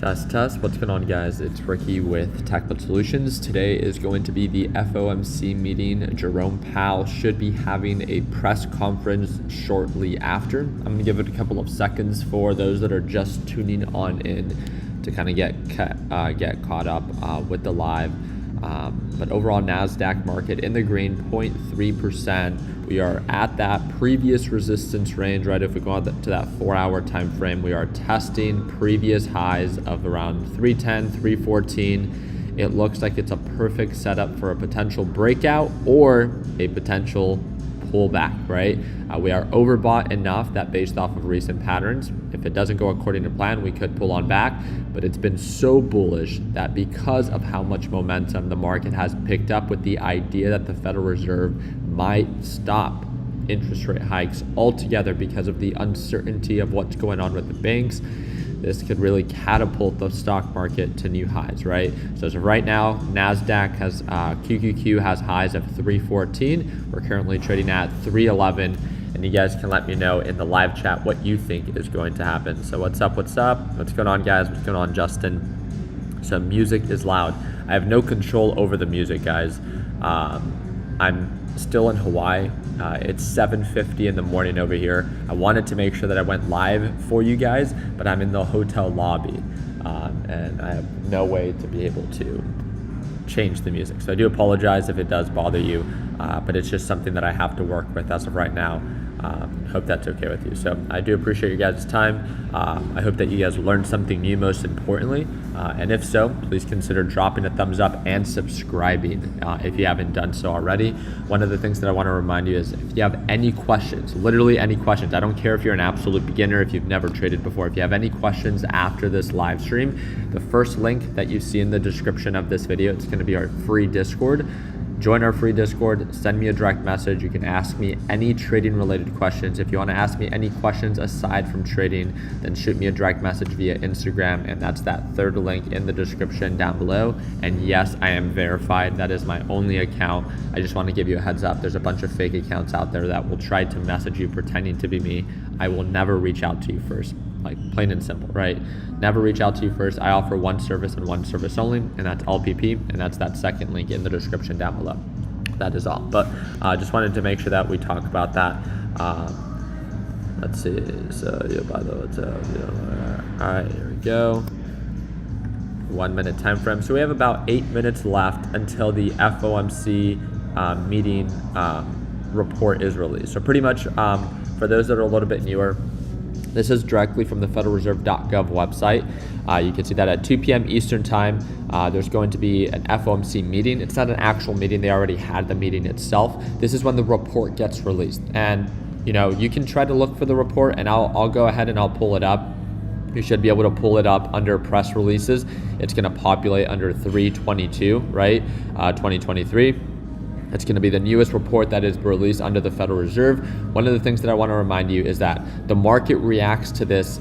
Test. What's going on, guys? It's Ricky with TechBud Solutions. Today is going to be the FOMC meeting. Jerome Powell should be having a press conference shortly after. I'm going to give it a couple of seconds for those that are just tuning on in to kind of get caught up with the live. But overall, NASDAQ market in the green, 0.3%. We are at that previous resistance range, right? If we go on to that 4-hour time frame, we are testing previous highs of around 310, 314. It looks like it's a perfect setup for a potential breakout or a potential pullback, right? We are overbought enough that based off of recent patterns, if it doesn't go according to plan, we could pull on back, but it's been so bullish that because of how much momentum the market has picked up with the idea that the Federal Reserve might stop interest rate hikes altogether because of the uncertainty of what's going on with the banks, this could really catapult the stock market to new highs, right? So as of right now, NASDAQ has, QQQ has highs of 314. We're currently trading at 311. And you guys can let me know in the live chat what you think is going to happen. So what's up? What's going on, guys? What's going on, Justin? So music is loud. I have no control over the music, guys. I'm still in Hawaii. It's 7:50 in the morning over here. I wanted to make sure that I went live for you guys, but I'm in the hotel lobby, and I have no way to be able to change the music. So I do apologize if it does bother you, but it's just something that I have to work with as of right now. Hope that's okay with you. So I do appreciate you guys' time. I hope that you guys learned something new, most importantly. And if so, please consider dropping a thumbs up and subscribing if you haven't done so already. One of the things that I want to remind you is if you have any questions, literally any questions, I don't care if you're an absolute beginner, if you've never traded before, if you have any questions after this live stream, the first link that you see in the description of this video, it's going to be our free Discord. Join our free Discord, send me a direct message. You can ask me any trading related questions. If you want to ask me any questions aside from trading, then shoot me a direct message via Instagram, and that's that third link in the description down below. And yes, I am verified. That is my only account. I just want to give you a heads up. There's a bunch of fake accounts out there that will try to message you pretending to be me. I will never reach out to you first. Like, plain and simple, right? Never reach out to you first. I offer one service and one service only, and that's LPP, and that's that second link in the description down below. That is all. But I just wanted to make sure that we talk about that. Let's see. So, yeah, by the way, all right, here we go. 1 minute time frame. So we have about 8 minutes left until the FOMC meeting report is released. So pretty much for those that are a little bit newer, this is directly from the federalreserve.gov website. You can see that at 2 p.m. Eastern time, there's going to be an FOMC meeting. It's not an actual meeting. They already had the meeting itself. This is when the report gets released. And, you know, you can try to look for the report, and I'll go ahead and I'll pull it up. You should be able to pull it up under press releases. It's going to populate under 322, right? 2023. It's going to be the newest report that is released under the Federal Reserve. One of the things that I want to remind you is that the market reacts to this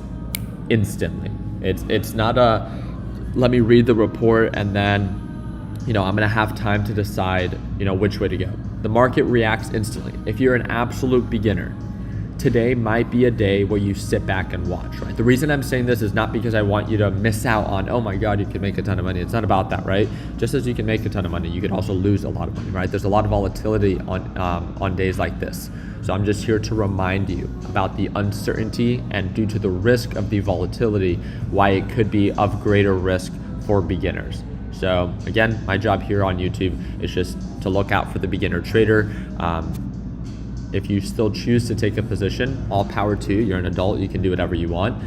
instantly. It's not a, let me read the report and then, you know, I'm going to have time to decide, you know, which way to go. The market reacts instantly. If you're an absolute beginner, today might be a day where you sit back and watch, right? The reason I'm saying this is not because I want you to miss out on, oh my God, you can make a ton of money. It's not about that, right? Just as you can make a ton of money, you can also lose a lot of money, right? There's a lot of volatility on days like this. So I'm just here to remind you about the uncertainty and due to the risk of the volatility, why it could be of greater risk for beginners. So again, my job here on YouTube is just to look out for the beginner trader. If you still choose to take a position, all power to you. You're an adult, you can do whatever you want.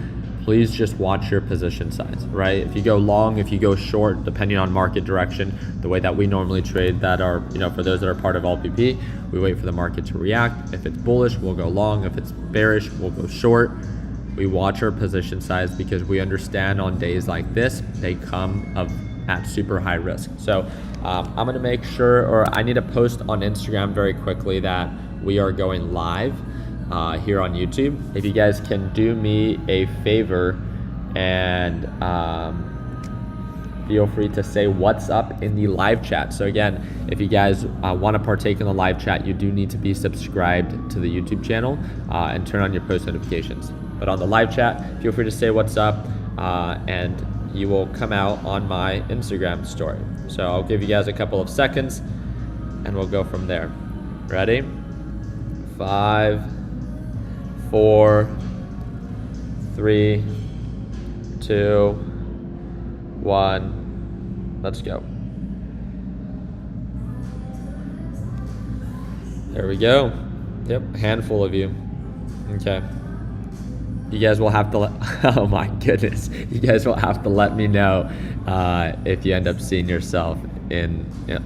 Please just watch your position size, right? If you go long, if you go short, depending on market direction, the way that we normally trade that are, you know, for those that are part of LPP, we wait for the market to react. If it's bullish, we'll go long. If it's bearish, we'll go short. We watch our position size because we understand on days like this, they come at super high risk. So I'm gonna make sure, or I need to post on Instagram very quickly that we are going live here on YouTube. If you guys can do me a favor and feel free to say what's up in the live chat. So again, if you guys want to partake in the live chat, you do need to be subscribed to the YouTube channel and turn on your post notifications. But on the live chat, feel free to say what's up and you will come out on my Instagram story. So I'll give you guys a couple of seconds and we'll go from there. Ready? 5, 4, 3, 2, 1. Let's go. There we go. Yep, a handful of you. Okay. You guys will have to oh my goodness. You guys will have to let me know if you end up seeing yourself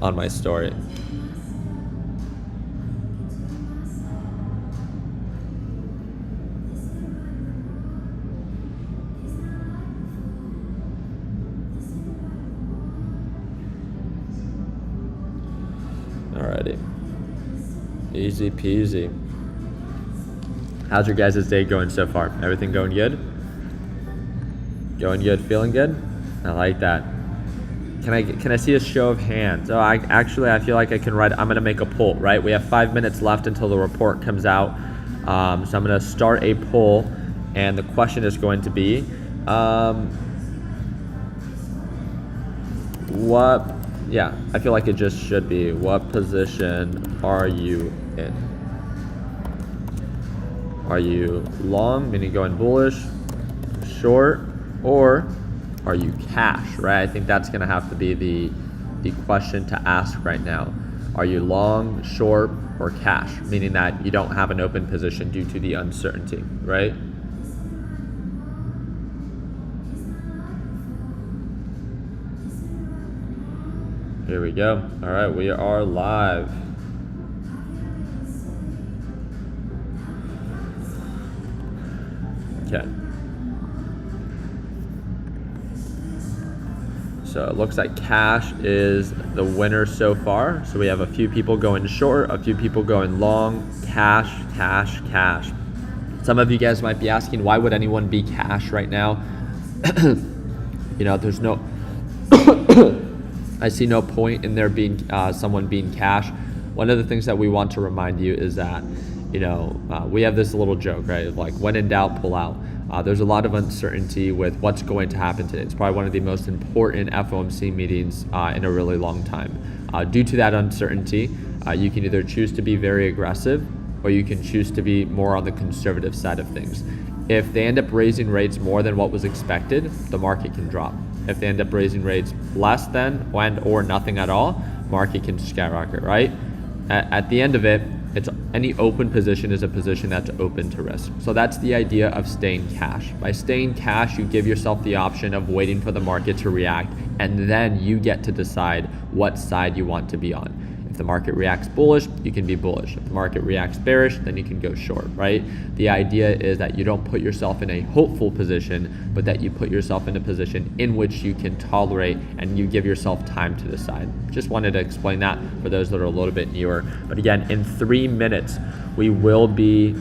on my story. Alrighty. Easy peasy. How's your guys' day going so far? Everything going good? Going good, feeling good? I like that. Can I see a show of hands? Oh, I feel like I can write. I'm gonna make a poll, right? We have 5 minutes left until the report comes out. So I'm gonna start a poll, and the question is going to be, yeah, I feel like it just should be, what position are you in? Are you long, meaning going bullish, short, or are you cash, right? I think that's gonna have to be the question to ask right now. Are you long, short, or cash? Meaning that you don't have an open position due to the uncertainty, right? Here we go. All right, we are live. Okay. So it looks like cash is the winner so far. So we have a few people going short, a few people going long. Cash, cash, cash. Some of you guys might be asking, why would anyone be cash right now? You know, there's no I see no point in there being someone being cash. One of the things that we want to remind you is that, you know, we have this little joke, right? Like, when in doubt, pull out. There's a lot of uncertainty with what's going to happen today. It's probably one of the most important FOMC meetings in a really long time. Due to that uncertainty, you can either choose to be very aggressive or you can choose to be more on the conservative side of things. If they end up raising rates more than what was expected, the market can drop. If they end up raising rates less than or nothing at all, market can skyrocket, right? At the end of it, it's any open position is a position that's open to risk. So that's the idea of staying cash. By staying cash, you give yourself the option of waiting for the market to react, and then you get to decide what side you want to be on. If the market reacts bullish, you can be bullish. If the market reacts bearish, then you can go short, right? The idea is that you don't put yourself in a hopeful position, but that you put yourself in a position in which you can tolerate and you give yourself time to decide. Just wanted to explain that for those that are a little bit newer. But again, in 3 minutes, we will be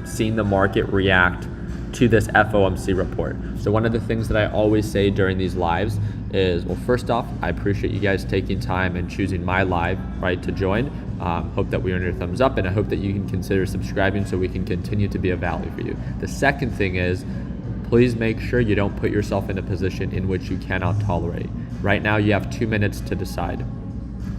seeing the market react to this FOMC report. So one of the things that I always say during these lives is, well, first off, I appreciate you guys taking time and choosing my live, right, to join. Hope that we earn your thumbs up, and I hope that you can consider subscribing so we can continue to be of value for you. The second thing is, please make sure you don't put yourself in a position in which you cannot tolerate. Right now, you have 2 minutes to decide.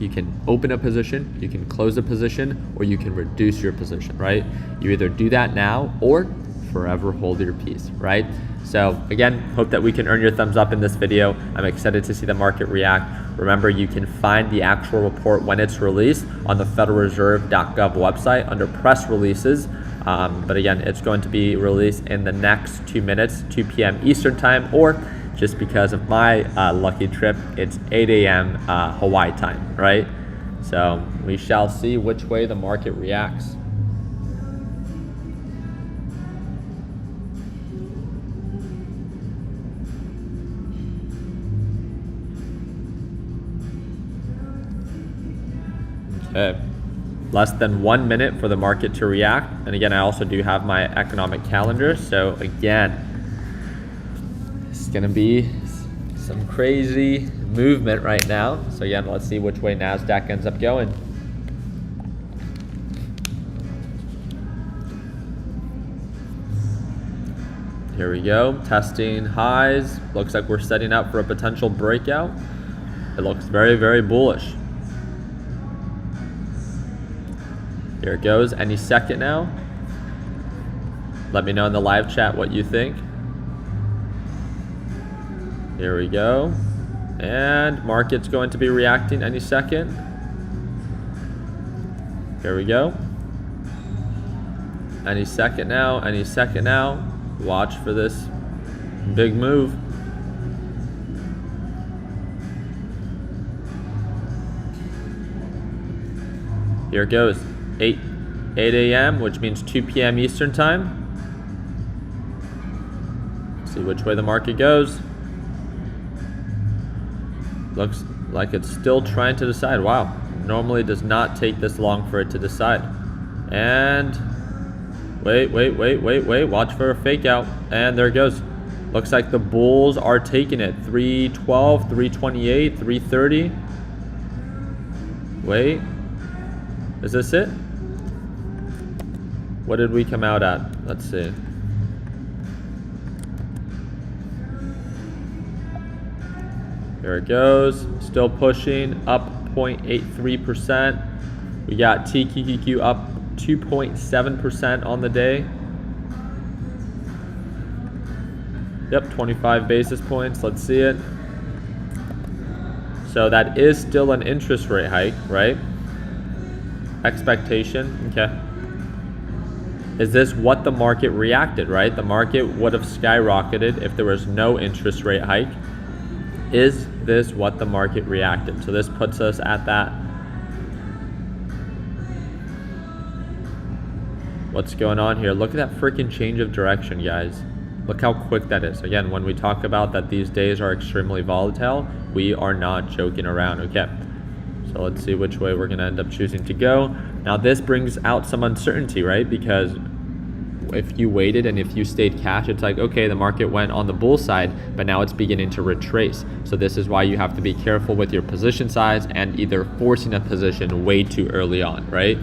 You can open a position, you can close a position, or you can reduce your position, right? You either do that now or forever hold your peace, right? So again, hope that we can earn your thumbs up in this video. I'm excited to see the market react. Remember, you can find the actual report when it's released on the federalreserve.gov website under press releases. But again, it's going to be released in the next 2 minutes, 2 p.m. Eastern time, or just because of my lucky trip, it's 8 a.m. Hawaii time, right? So we shall see which way the market reacts. Okay. Less than 1 minute for the market to react. And again, I also do have my economic calendar. So again, it's gonna be some crazy movement right now. So again, let's see which way NASDAQ ends up going. Here we go, testing highs. Looks like we're setting up for a potential breakout. It looks very, very bullish. Here it goes, any second now. Let me know in the live chat what you think. Here we go. And market's going to be reacting any second. Here we go. Any second now, any second now. Watch for this big move. Here it goes, 8 a.m., which means 2 p.m. Eastern time. See which way the market goes. Looks like it's still trying to decide. Wow, normally does not take this long for it to decide. And wait, watch for a fake out. And there it goes. Looks like the bulls are taking it. 312, 328, 330. Wait, is this it? What did we come out at? Let's see. There it goes, still pushing, up 0.83%. We got TQQQ up 2.7% on the day. Yep, 25 basis points, let's see it. So that is still an interest rate hike, right? Expectation, okay. Is this what the market reacted, right? The market would have skyrocketed if there was no interest rate hike. Is this what the market reacted? So this puts us at that. What's going on here? Look at that freaking change of direction, guys. Look how quick that is. Again, when we talk about that these days are extremely volatile, we are not joking around, okay? So let's see which way we're gonna end up choosing to go. Now this brings out some uncertainty, right? Because if you waited and if you stayed cash, it's like, okay, the market went on the bull side, but now it's beginning to retrace. So this is why you have to be careful with your position size and either forcing a position way too early on, right?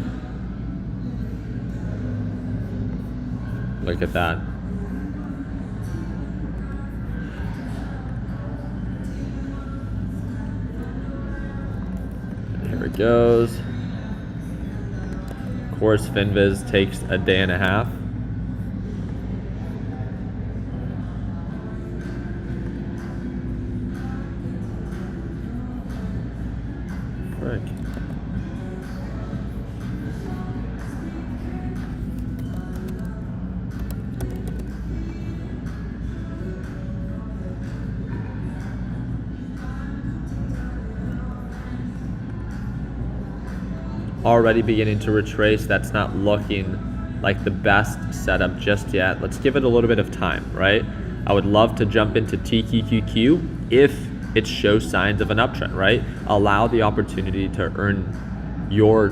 Look at that. Here it goes. Of course, FinViz takes a day and a half. Frick. Already beginning to retrace. That's not looking like the best setup just yet. Let's give it a little bit of time, right? I would love to jump into TQQQ if it shows signs of an uptrend, right? Allow the opportunity to earn your,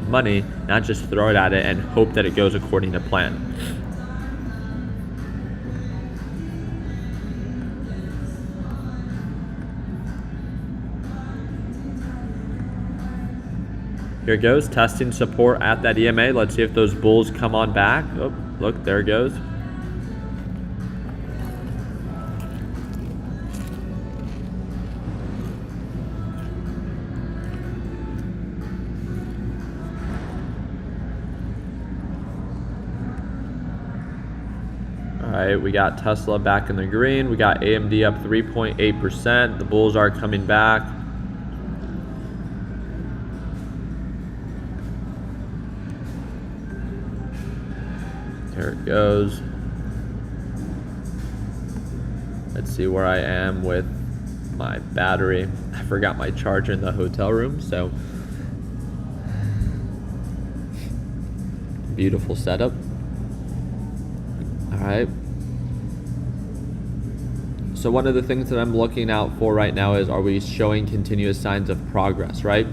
money, not just throw it at it and hope that it goes according to plan. Here it goes, testing support at that EMA. Let's see if those bulls come on back. Oh, look, there it goes. All right, we got Tesla back in the green. We got AMD up 3.8%. The bulls are coming back. There it goes. Let's see where I am with my battery. I forgot my charger in the hotel room, so beautiful setup. All right. So one of the things that I'm looking out for right now is, are we showing continuous signs of progress, right?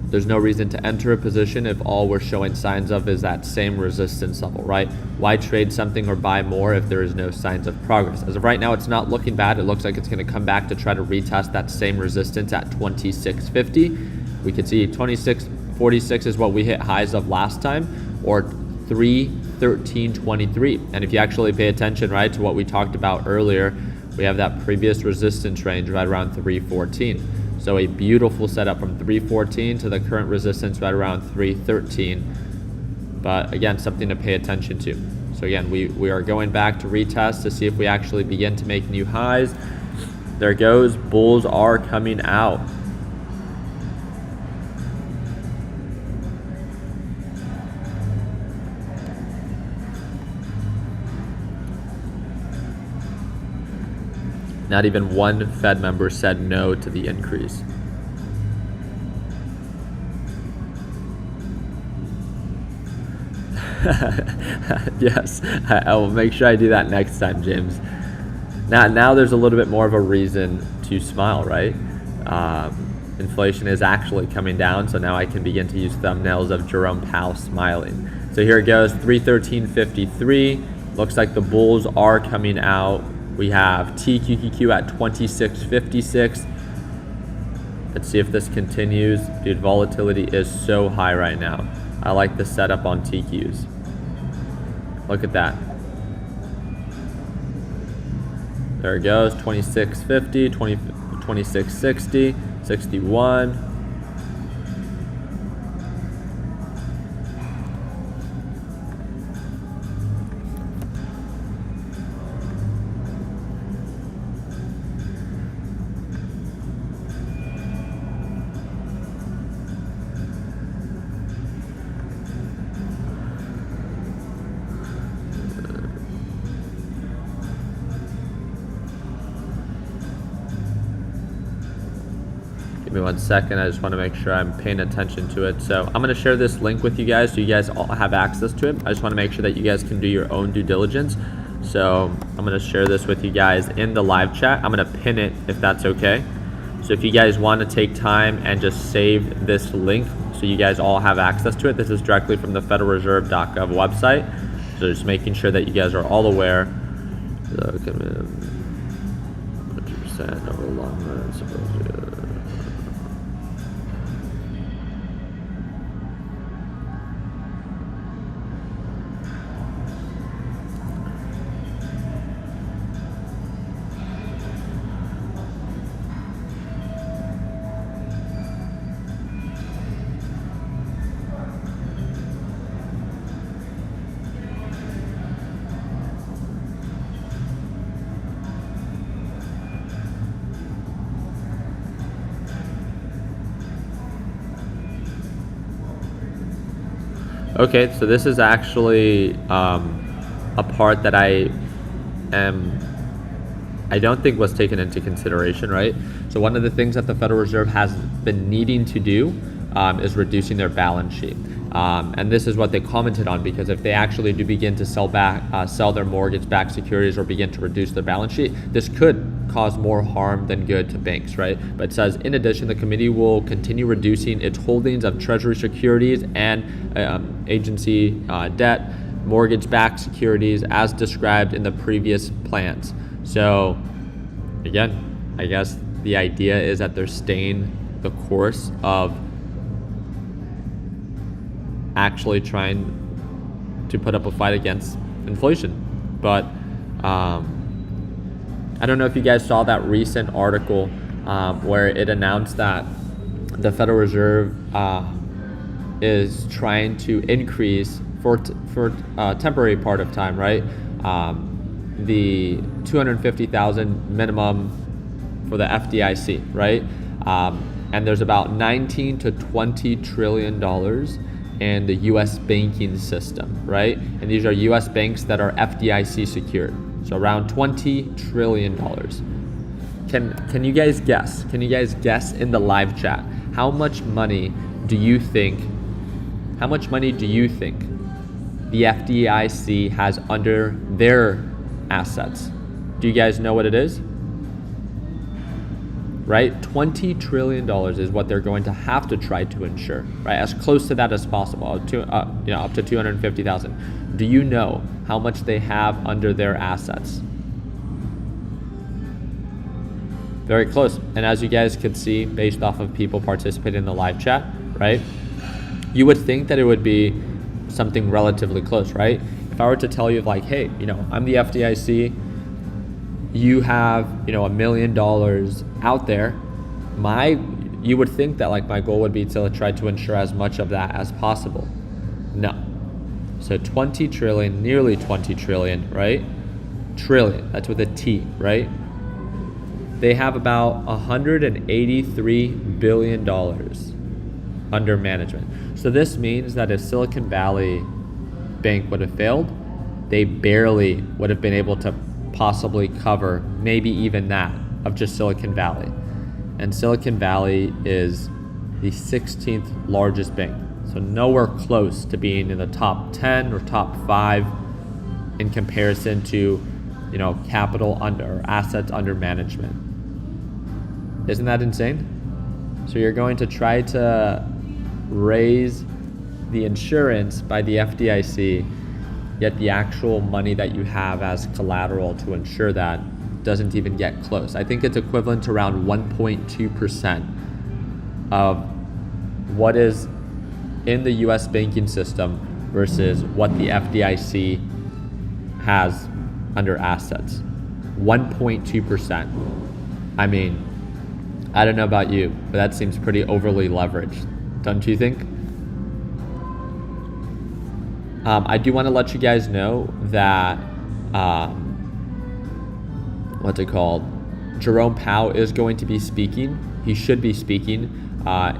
There's no reason to enter a position if all we're showing signs of is that same resistance level, right? Why trade something or buy more if there is no signs of progress? As of right now, it's not looking bad. It looks like it's gonna come back to try to retest that same resistance at 2650. We could see 2646 is what we hit highs of last time, or 3 313.23. And if you actually pay attention, right, to what we talked about earlier, we have that previous resistance range right around 314. So a beautiful setup from 314 to the current resistance right around 313. But again, something to pay attention to. So again, we are going back to retest to see if we actually begin to make new highs. There it goes. Bulls are coming out. Not even one Fed member said no to the increase. Yes, I will make sure I do that next time, James. Now there's a little bit more of a reason to smile, right? Inflation is actually coming down, so now I can begin to use thumbnails of Jerome Powell smiling. So here it goes, 313.53. Looks like the bulls are coming out. We have TQQQ at 26.56. Let's see if this continues. Dude, volatility is so high right now. I like the setup on TQs. Look at that. There it goes, 26.50, 26.60, 61. Give me 1 second, I just want to make sure I'm paying attention to it. So I'm going to share this link with you guys so you guys all have access to it. I just want to make sure that you guys can do your own due diligence. So I'm going to share this with you guys in the live chat. I'm going to pin it if that's okay. So if you guys want to take time and just save this link so you guys all have access to it, this is directly from the federalreserve.gov website. So just making sure that you guys are all aware. So come in 100% over the long run, suppose. Okay, so this is actually a part that I don't think was taken into consideration, right? So one of the things that the Federal Reserve has been needing to do is reducing their balance sheet. And this is what they commented on, because if they actually do begin to sell their mortgage-backed securities or begin to reduce their balance sheet, this could cause more harm than good to banks, right? But it says, in addition, the committee will continue reducing its holdings of treasury securities and agency debt, mortgage-backed securities as described in the previous plans. So again, I guess the idea is that they're staying the course of actually trying to put up a fight against inflation. But I don't know if you guys saw that recent article where it announced that the Federal Reserve is trying to increase for a temporary part of time, right? The 250,000 minimum for the FDIC, right? And there's about 19 to 20 trillion dollars in the US banking system, right? And these are US banks that are FDIC secured. So around $20 trillion. Can you guys guess? Can you guys guess in the live chat how much money do you think the FDIC has under their assets? Do you guys know what it is? Right? $20 trillion is what they're going to have to try to insure, right? As close to that as possible, up to 250,000. Do you know how much they have under their assets? Very close. And as you guys could see, based off of people participating in the live chat, right? You would think that it would be something relatively close, right? if I were to tell you like, hey, I'm the FDIC, you have, $1 million out there, you would think that like my goal would be to try to insure as much of that as possible. No. So 20 trillion, nearly 20 trillion, right? Trillion, that's with a T, right? They have about $183 billion under management. So this means that if Silicon Valley Bank would have failed, they barely would have been able to possibly cover maybe even that of just Silicon Valley. And Silicon Valley is the 16th largest bank. So nowhere close to being in the top 10 or top 5 in comparison to, capital under assets under management. Isn't that insane? So you're going to try to raise the insurance by the FDIC, yet the actual money that you have as collateral to insure that doesn't even get close. I think it's equivalent to around 1.2% of what is in the US banking system versus what the FDIC has under assets. 1.2%. I mean, I don't know about you, but that seems pretty overly leveraged, don't you think? I do want to let you guys know that, Jerome Powell is going to be speaking. He should be speaking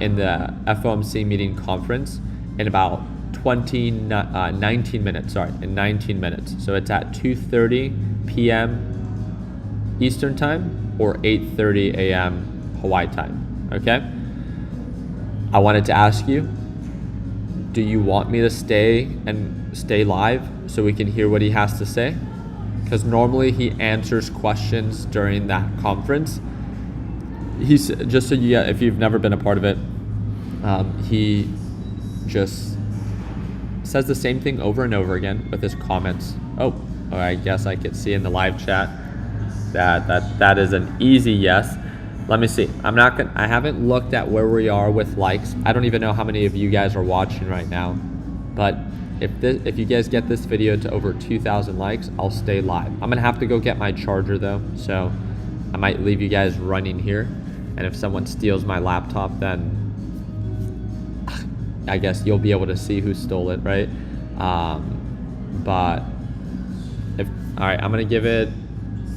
in the FOMC meeting conference in about 19 minutes. So it's at 2:30 p.m. Eastern time or 8:30 a.m. Hawaii time, okay? I wanted to ask you, do you want me to stay live so we can hear what he has to say? Because normally he answers questions during that conference. He's just so if you've never been a part of it, he just says the same thing over and over again with his comments. Oh, I guess I could see in the live chat that is an easy yes. Let me see. I haven't looked at where we are with likes. I don't even know how many of you guys are watching right now. But if you guys get this video to over 2,000 likes, I'll stay live. I'm gonna have to go get my charger though, so I might leave you guys running here. And if someone steals my laptop, then I guess you'll be able to see who stole it, right? All right, I'm gonna give it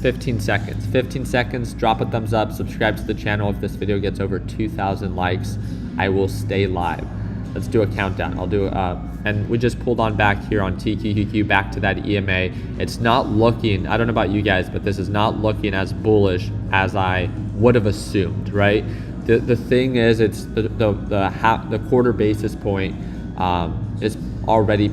15 seconds. 15 seconds, drop a thumbs up, subscribe to the channel. If this video gets over 2,000 likes, I will stay live. Let's do a countdown. I'll do and we just pulled on back here on TQQQ back to that EMA. It's not looking, I don't know about you guys, but this is not looking as bullish as I would have assumed, right? The thing is, it's the quarter basis point is already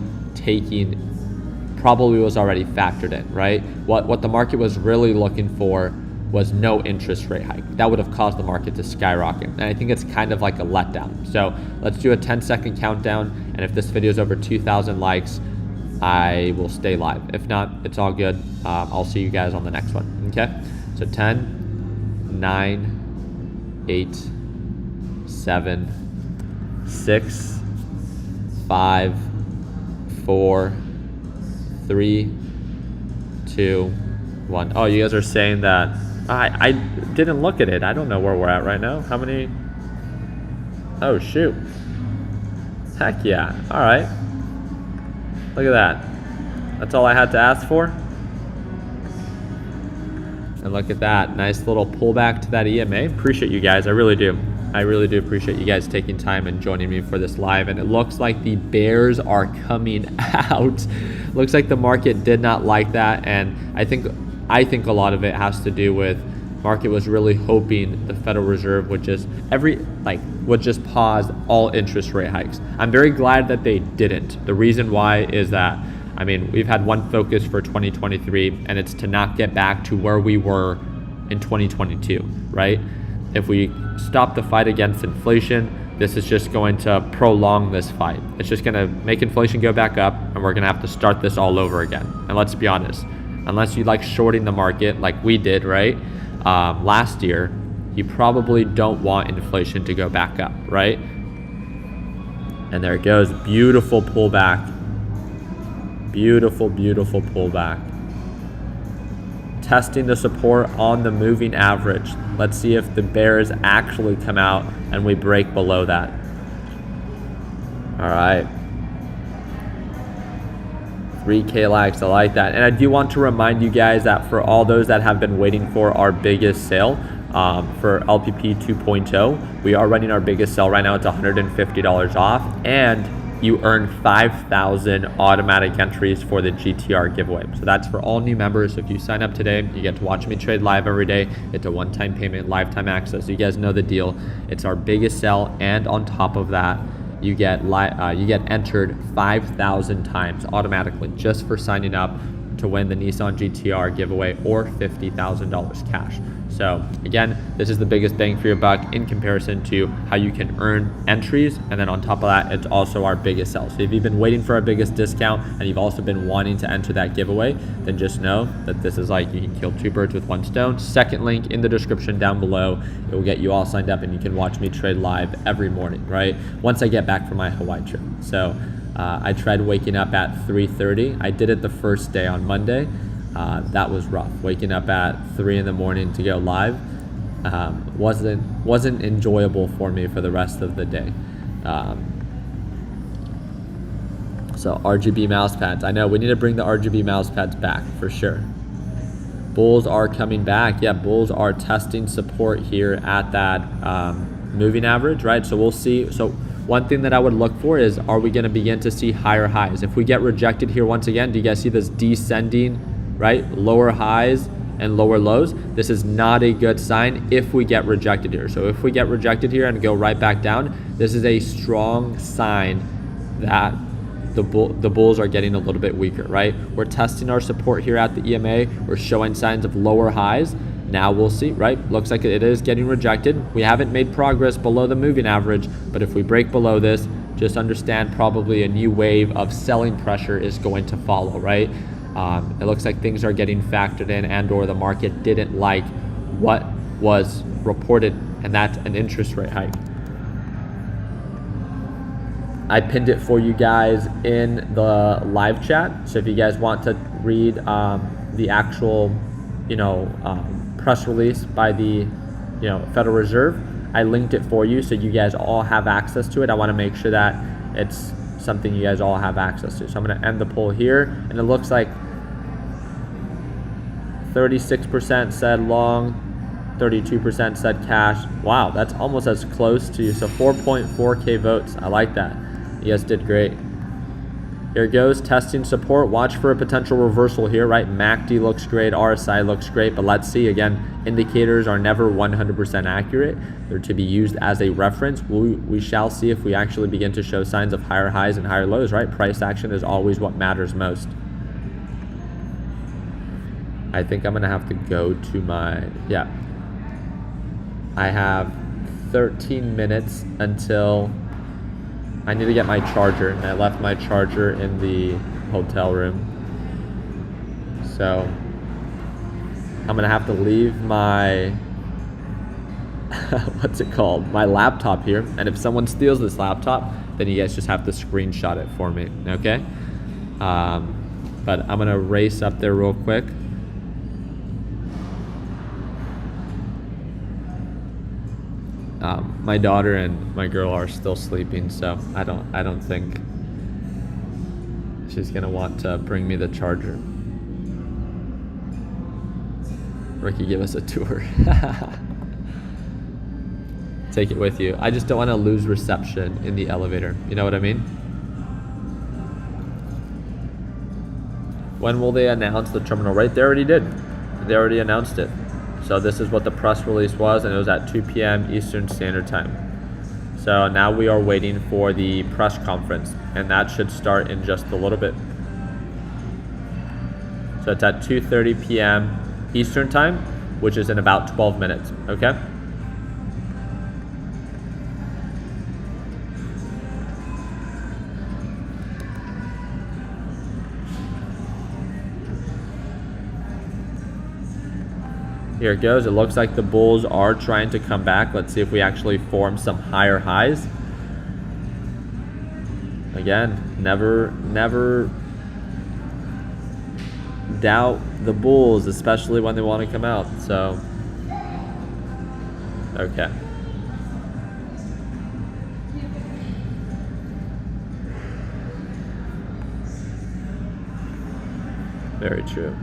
probably was already factored in, right? What the market was really looking for was no interest rate hike. That would have caused the market to skyrocket. And I think it's kind of like a letdown. So let's do a 10-second countdown. And if this video is over 2,000 likes, I will stay live. If not, it's all good. I'll see you guys on the next one, okay? So 10, 9, 8, 7, 6, 5, 4, 3, 2, 1. Oh, you guys are saying that I didn't look at it. I don't know where we're at right now. How many? Oh shoot. Heck yeah. All right. Look at that. That's all I had to ask for. And look at that. Nice little pullback to that EMA. Appreciate you guys. I really do. I really do appreciate you guys taking time and joining me for this live. And it looks like the bears are coming out. Looks like the market did not like that. And I think a lot of it has to do with market was really hoping the Federal Reserve would just pause all interest rate hikes. I'm very glad that they didn't. The reason why is that, I mean, we've had one focus for 2023, and it's to not get back to where we were in 2022, right? If we stop the fight against inflation, this is just going to prolong this fight. It's just going to make inflation go back up, and we're going to have to start this all over again. And let's be honest, unless you like shorting the market like we did, right? Last year, you probably don't want inflation to go back up, right? And there it goes, beautiful pullback. Beautiful, beautiful pullback. Testing the support on the moving average. Let's see if the bears actually come out and we break below that. All right. 3K likes, I like that. And I do want to remind you guys that for all those that have been waiting for our biggest sale, for LPP 2.0, we are running our biggest sale right now. It's $150 off, and you earn 5,000 automatic entries for the GTR giveaway. So that's for all new members. If you sign up today, you get to watch me trade live every day. It's a one-time payment, lifetime access. You guys know the deal. It's our biggest sale, and on top of that, you get entered 5,000 times automatically just for signing up to win the Nissan GTR giveaway or $50,000 cash. So again, this is the biggest bang for your buck in comparison to how you can earn entries. And then on top of that, it's also our biggest sell. So if you've been waiting for our biggest discount and you've also been wanting to enter that giveaway, then just know that this is like you can kill two birds with one stone. Second link in the description down below. It will get you all signed up and you can watch me trade live every morning, right? Once I get back from my Hawaii trip. So I tried waking up at 3:30. I did it the first day on Monday. That was rough. Waking up at 3 in the morning to go live wasn't enjoyable for me for the rest of the day. So RGB mouse pads. I know we need to bring the RGB mouse pads back for sure. Bulls are coming back. Yeah, bulls are testing support here at that moving average, right? So we'll see. So one thing that I would look for is, are we going to begin to see higher highs? If we get rejected here once again, do you guys see this descending, right? Lower highs and lower lows. This is not a good sign if we get rejected here. So if we get rejected here and go right back down, this is a strong sign that the bulls are getting a little bit weaker, right? We're testing our support here at the EMA. We're showing signs of lower highs. Now we'll see, right? Looks like it is getting rejected. We haven't made progress below the moving average, but if we break below this, just understand probably a new wave of selling pressure is going to follow, right? It looks like things are getting factored in, and or the market didn't like what was reported, and that's an interest rate hike. I pinned it for you guys in the live chat. So if you guys want to read the actual, press release by the, Federal Reserve, I linked it for you so you guys all have access to it. I want to make sure that it's something you guys all have access to. So I'm going to end the poll here, and it looks like 36% said long, 32% said cash. Wow, that's almost as close to, so 4.4K votes. I like that. You guys did great. Here it goes, testing support. Watch for a potential reversal here, right? MACD looks great, RSI looks great, but let's see. Again, indicators are never 100% accurate. They're to be used as a reference. We shall see if we actually begin to show signs of higher highs and higher lows, right? Price action is always what matters most. I think I'm gonna have to go to my, I have 13 minutes until I need to get my charger, and I left my charger in the hotel room. So I'm gonna have to leave my, what's it called? My laptop here. And if someone steals this laptop, then you guys just have to screenshot it for me, okay? But I'm gonna race up there real quick. My daughter and my girl are still sleeping, so I don't think she's gonna want to bring me the charger. Ricky, give us a tour. Take it with you. I just don't want to lose reception in the elevator. You know what I mean? When will they announce the terminal rate? They already did. They already announced it. So this is what the press release was, and it was at 2 p.m. Eastern Standard Time. So now we are waiting for the press conference, and that should start in just a little bit. So it's at 2:30 p.m. Eastern Time, which is in about 12 minutes, okay? Here it goes. It looks like the bulls are trying to come back. Let's see if we actually form some higher highs. Again, never doubt the bulls, especially when they want to come out. So, okay. Very true.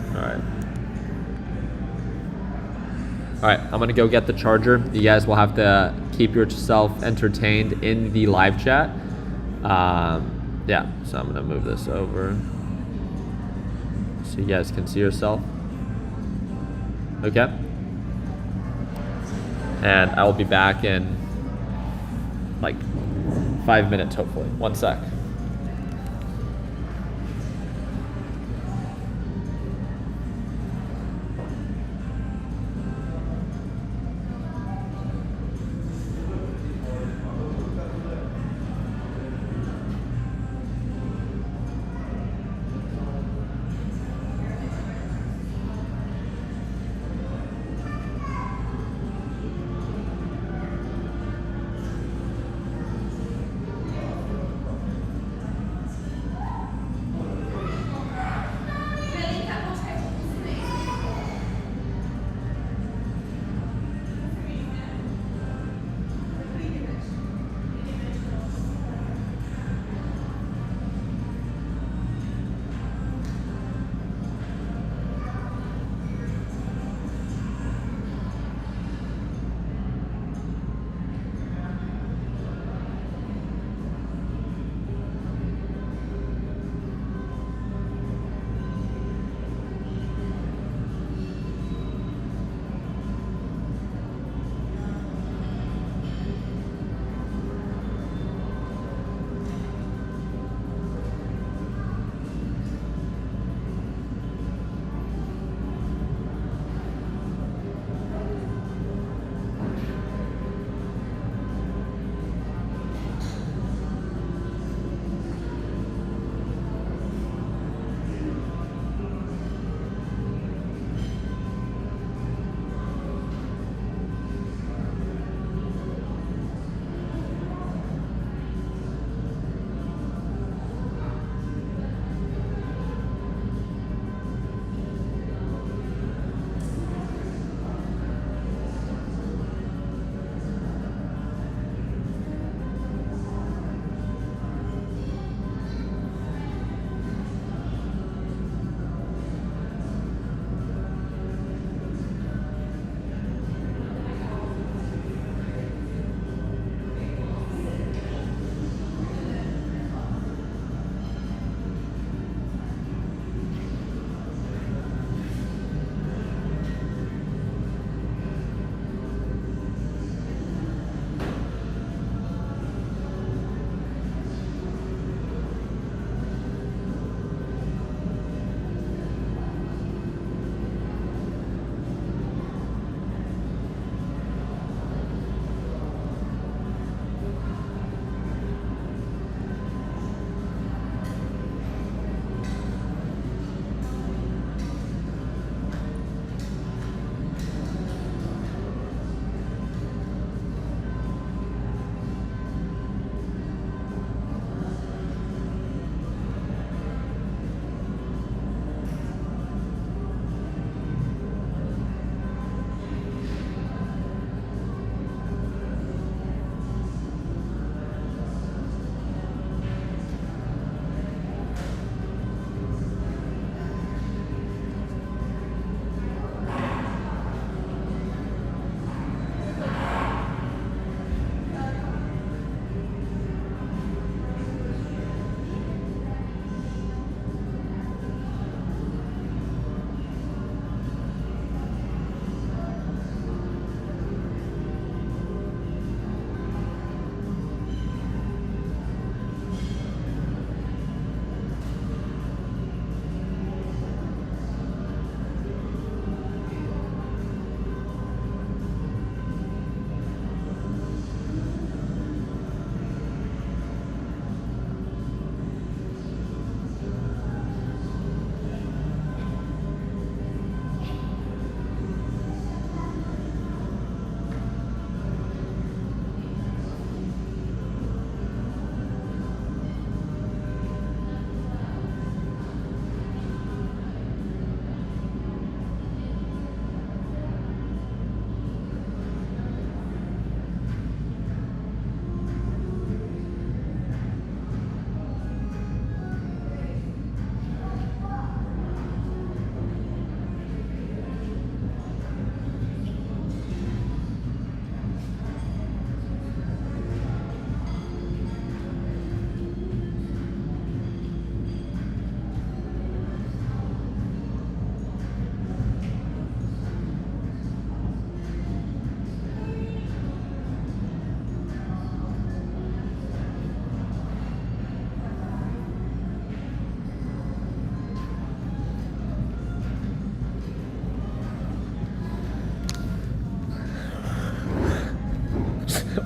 All right. All right, I'm gonna go get the charger. You guys will have to keep yourself entertained in the live chat. Yeah, so I'm gonna move this over so you guys can see yourself. Okay. And I will be back in like 5 minutes, hopefully. 1 sec.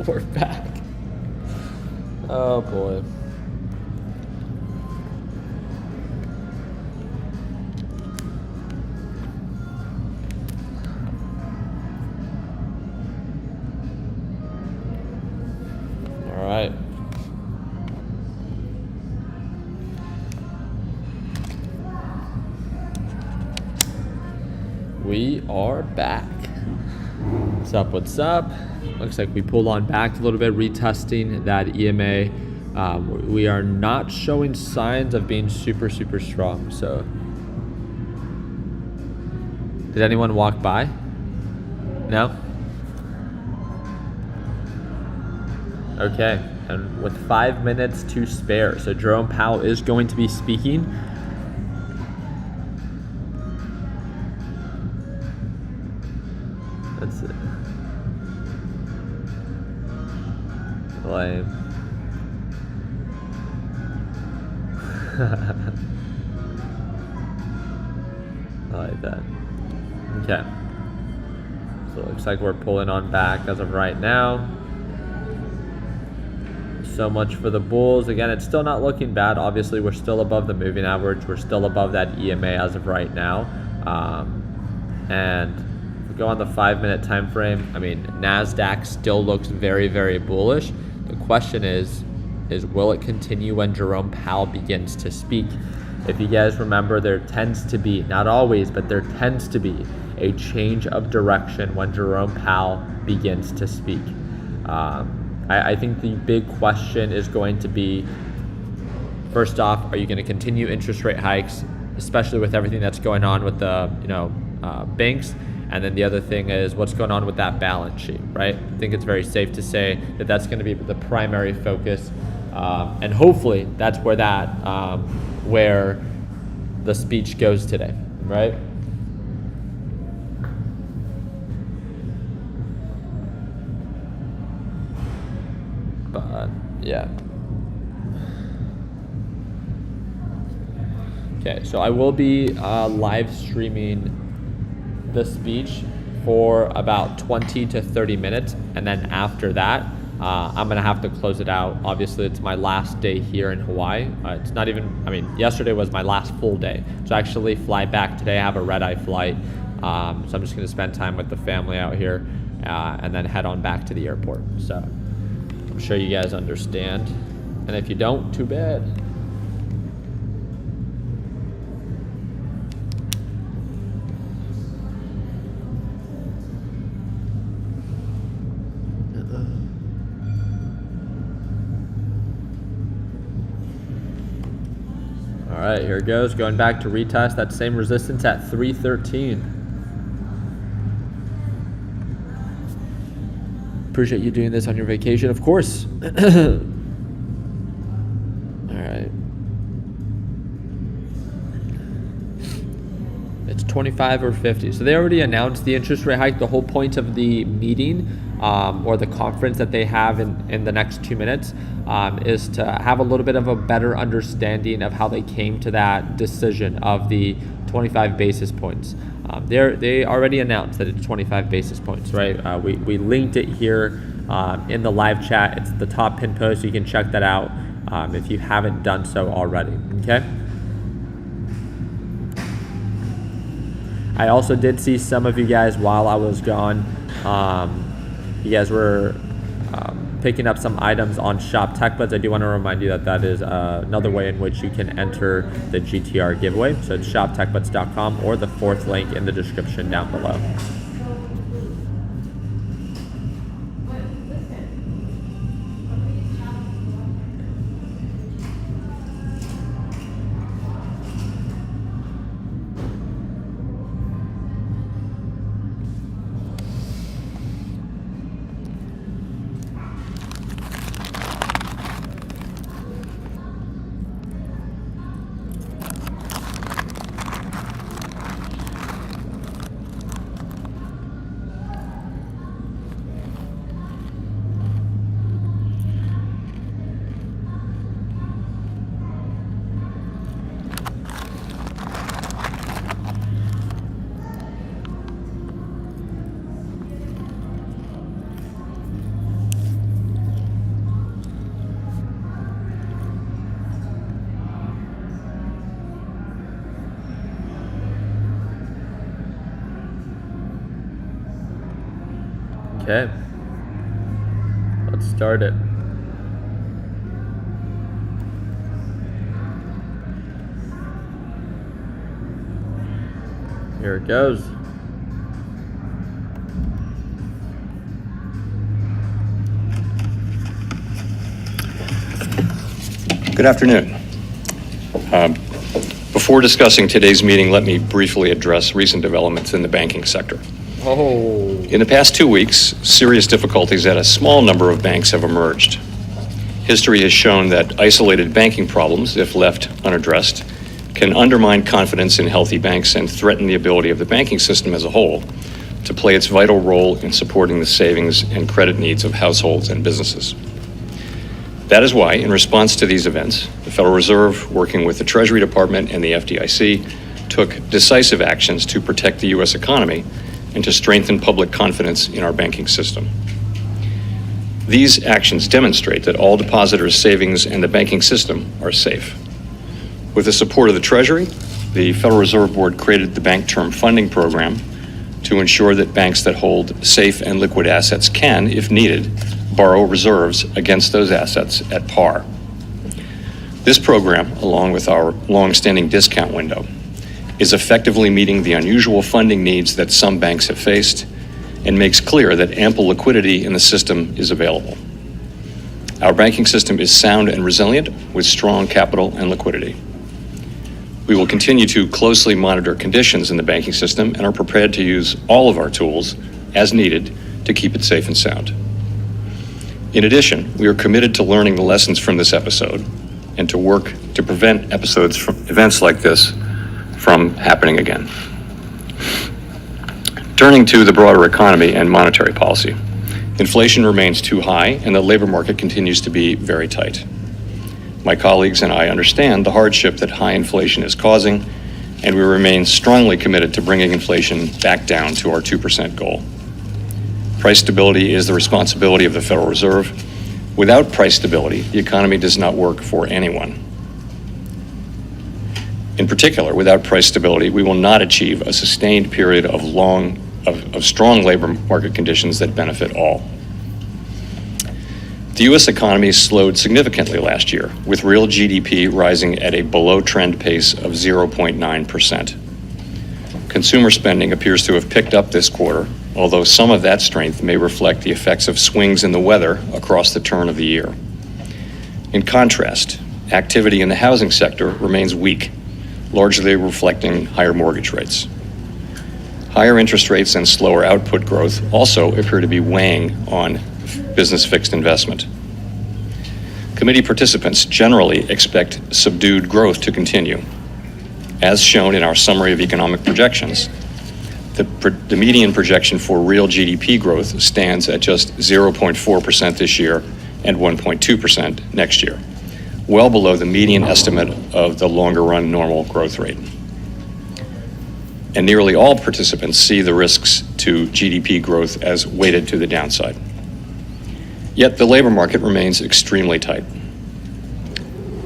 We're back. Oh boy. All right. We are back. What's up? What's up? Looks like we pulled on back a little bit, retesting that EMA. We are not showing signs of being super strong. So, did anyone walk by? No? Okay, and with 5 minutes to spare, so Jerome Powell is going to be speaking. That's it. Lame. I like that. Okay. So it looks like we're pulling on back as of right now. So much for the bulls. Again, it's still not looking bad. Obviously, we're still above the moving average. We're still above that EMA as of right now. And if we go on the 5 minute time frame, I mean, NASDAQ still looks very bullish. The question is will it continue when Jerome Powell begins to speak? If you guys remember, there tends to be, not always, but there tends to be a change of direction when Jerome Powell begins to speak. I think the big question is going to be, first off, are you going to continue interest rate hikes, especially with everything that's going on with the banks? And then the other thing is what's going on with that balance sheet, right? I think it's very safe to say that that's going to be the primary focus, and hopefully that's where where the speech goes today, right? But yeah. Okay, so I will be live streaming the speech for about 20 to 30 minutes, and then after that I'm gonna have to close it out. Obviously, it's my last day here in Hawaii. It's not even, yesterday was my last full day, so I actually fly back today. I have a red-eye flight, so I'm just gonna spend time with the family out here, and then head on back to the airport. So I'm sure you guys understand, and if you don't, too bad. All right, here it goes. Going back to retest that same resistance at 313. Appreciate you doing this on your vacation, of course. All right. It's 25 or 50. So they already announced the interest rate hike. The whole point of the meeting or the conference that they have in the next 2 minutes is to have a little bit of a better understanding of how they came to that decision of the 25 basis points. They already announced that it's 25 basis points, right? We linked it here in the live chat. It's the top pin post. You can check that out if you haven't done so already, okay? I also did see some of you guys while I was gone. You guys were picking up some items on Shop TechBuds. I do want to remind you that that is another way in which you can enter the GTR giveaway. So it's shoptechbuds.com or the fourth link in the description down below. Okay, let's start it. Here it goes. Good afternoon. Before discussing today's meeting, let me briefly address recent developments in the banking sector. In the past 2 weeks, serious difficulties at a small number of banks have emerged. History has shown that isolated banking problems, if left unaddressed, can undermine confidence in healthy banks and threaten the ability of the banking system as a whole to play its vital role in supporting the savings and credit needs of households and businesses. That is why, in response to these events, the Federal Reserve, working with the Treasury Department and the FDIC, took decisive actions to protect the U.S. economy and to strengthen public confidence in our banking system. These actions demonstrate that all depositors' savings and the banking system are safe. With the support of the Treasury, the Federal Reserve Board created the Bank Term Funding Program to ensure that banks that hold safe and liquid assets can, if needed, borrow reserves against those assets at par. This program, along with our long-standing discount window, is effectively meeting the unusual funding needs that some banks have faced and makes clear that ample liquidity in the system is available. Our banking system is sound and resilient with strong capital and liquidity. We will continue to closely monitor conditions in the banking system and are prepared to use all of our tools as needed to keep it safe and sound. In addition, we are committed to learning the lessons from this episode and to work to prevent events like this from happening again. Turning to the broader economy and monetary policy, inflation remains too high and the labor market continues to be very tight. My colleagues and I understand the hardship that high inflation is causing, and we remain strongly committed to bringing inflation back down to our 2% goal. Price stability is the responsibility of the Federal Reserve. Without price stability, the economy does not work for anyone. In particular, without price stability, we will not achieve a sustained period of strong labor market conditions that benefit all. The U.S. economy slowed significantly last year, with real GDP rising at a below-trend pace of 0.9%. Consumer spending appears to have picked up this quarter, although some of that strength may reflect the effects of swings in the weather across the turn of the year. In contrast, activity in the housing sector remains weak, largely reflecting higher mortgage rates. Higher interest rates and slower output growth also appear to be weighing on business fixed investment. Committee participants generally expect subdued growth to continue. As shown in our summary of economic projections, the median projection for real GDP growth stands at just 0.4% this year and 1.2% next year, well below the median estimate of the longer-run normal growth rate. And nearly all participants see the risks to GDP growth as weighted to the downside. Yet the labor market remains extremely tight.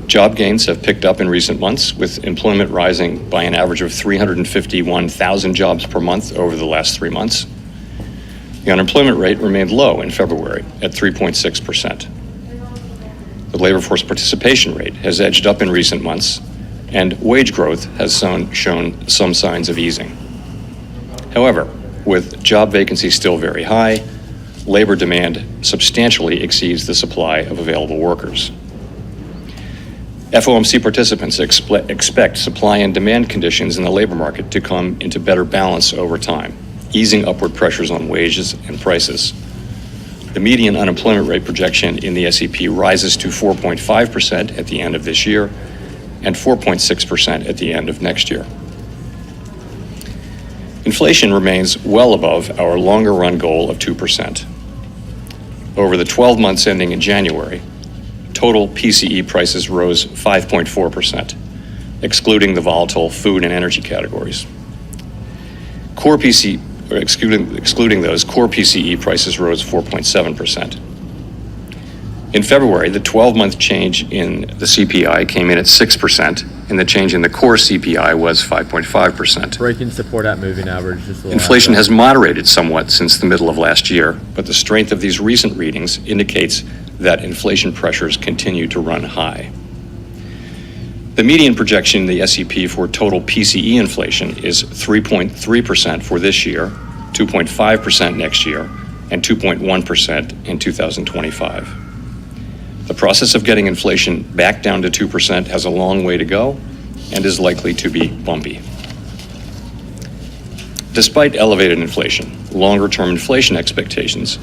Job gains have picked up in recent months, with employment rising by an average of 351,000 jobs per month over the last 3 months. The unemployment rate remained low in February at 3.6%. The labor force participation rate has edged up in recent months, and wage growth has shown some signs of easing. However, with job vacancies still very high, labor demand substantially exceeds the supply of available workers. FOMC participants expect supply and demand conditions in the labor market to come into better balance over time, easing upward pressures on wages and prices. The median unemployment rate projection in the SEP rises to 4.5% at the end of this year and 4.6% at the end of next year. Inflation remains well above our longer-run goal of 2%. Over the 12 months ending in January, total PCE prices rose 5.4%, excluding the volatile food and energy categories. Excluding those, core PCE prices rose 4.7%. In February, the 12-month change in the CPI came in at 6%, and the change in the core CPI was 5.5%. Breaking support at moving average. Just Inflation has moderated somewhat since the middle of last year, but the strength of these recent readings indicates that inflation pressures continue to run high. The median projection in the SEP for total PCE inflation is 3.3% for this year, 2.5% next year, and 2.1% in 2025. The process of getting inflation back down to 2% has a long way to go and is likely to be bumpy. Despite elevated inflation, longer-term inflation expectations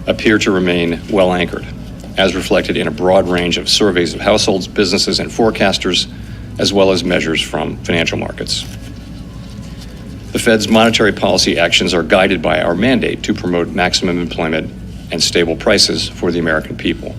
appear to remain well anchored, as reflected in a broad range of surveys of households, businesses, and forecasters, as well as measures from financial markets. The Fed's monetary policy actions are guided by our mandate to promote maximum employment and stable prices for the American people.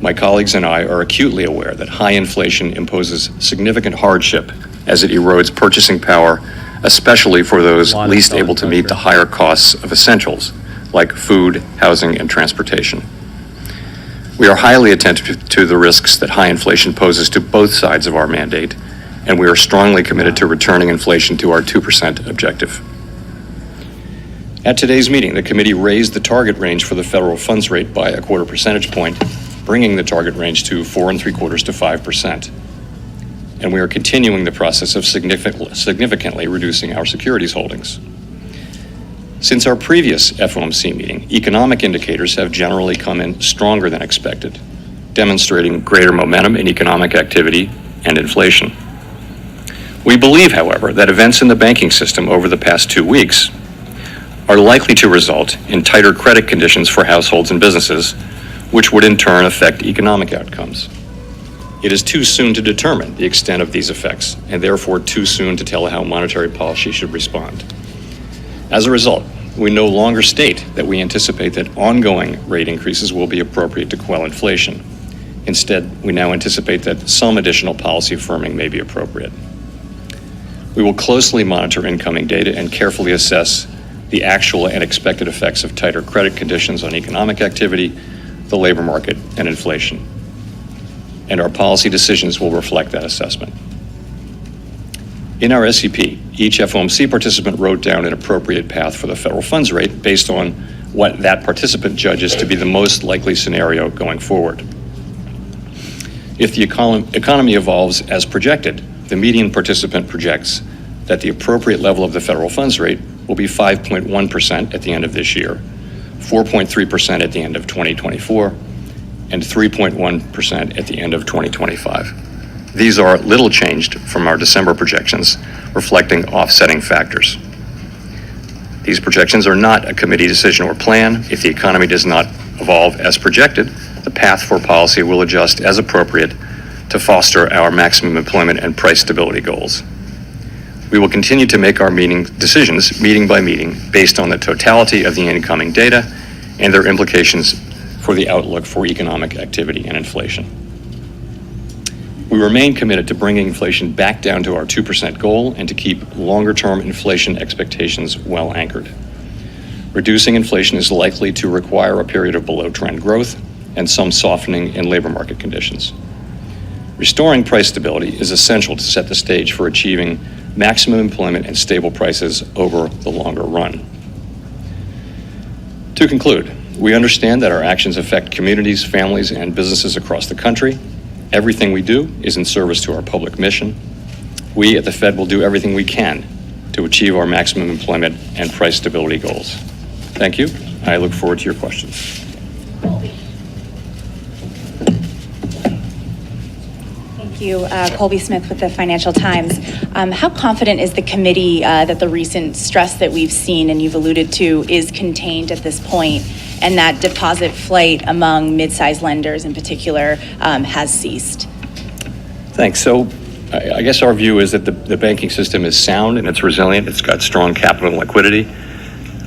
My colleagues and I are acutely aware that high inflation imposes significant hardship as it erodes purchasing power, especially for those least able to meet the higher costs of essentials like food, housing, and transportation. We are highly attentive to the risks that high inflation poses to both sides of our mandate, and we are strongly committed to returning inflation to our 2% objective. At today's meeting, the committee raised the target range for the federal funds rate by a quarter percentage point, bringing the target range to 4.75% to 5%. And we are continuing the process of significantly reducing our securities holdings. Since our previous FOMC meeting, economic indicators have generally come in stronger than expected, demonstrating greater momentum in economic activity and inflation. We believe, however, that events in the banking system over the past 2 weeks are likely to result in tighter credit conditions for households and businesses, which would in turn affect economic outcomes. It is too soon to determine the extent of these effects, and therefore too soon to tell how monetary policy should respond. As a result, we no longer state that we anticipate that ongoing rate increases will be appropriate to quell inflation. Instead, we now anticipate that some additional policy firming may be appropriate. We will closely monitor incoming data and carefully assess the actual and expected effects of tighter credit conditions on economic activity, the labor market, and inflation. And our policy decisions will reflect that assessment. In our SEP, each FOMC participant wrote down an appropriate path for the federal funds rate based on what that participant judges to be the most likely scenario going forward. If the economy evolves as projected, the median participant projects that the appropriate level of the federal funds rate will be 5.1% at the end of this year, 4.3% at the end of 2024, and 3.1% at the end of 2025. These are little changed from our December projections, reflecting offsetting factors. These projections are not a committee decision or plan. If the economy does not evolve as projected, the path for policy will adjust as appropriate to foster our maximum employment and price stability goals. We will continue to make our decisions meeting by meeting based on the totality of the incoming data and their implications for the outlook for economic activity and inflation. We remain committed to bringing inflation back down to our 2% goal and to keep longer-term inflation expectations well anchored. Reducing inflation is likely to require a period of below-trend growth and some softening in labor market conditions. Restoring price stability is essential to set the stage for achieving maximum employment and stable prices over the longer run. To conclude, we understand that our actions affect communities, families, and businesses across the country. Everything we do is in service to our public mission. We at the Fed will do everything we can to achieve our maximum employment and price stability goals. Thank you. I look forward to your questions. Thank you. Colby Smith with the Financial Times. How confident is the committee that the recent stress that we've seen and you've alluded to is contained at this point, and that deposit flight among mid-sized lenders in particular has ceased? Thanks. So I guess our view is that the banking system is sound and it's resilient. It's got strong capital and liquidity.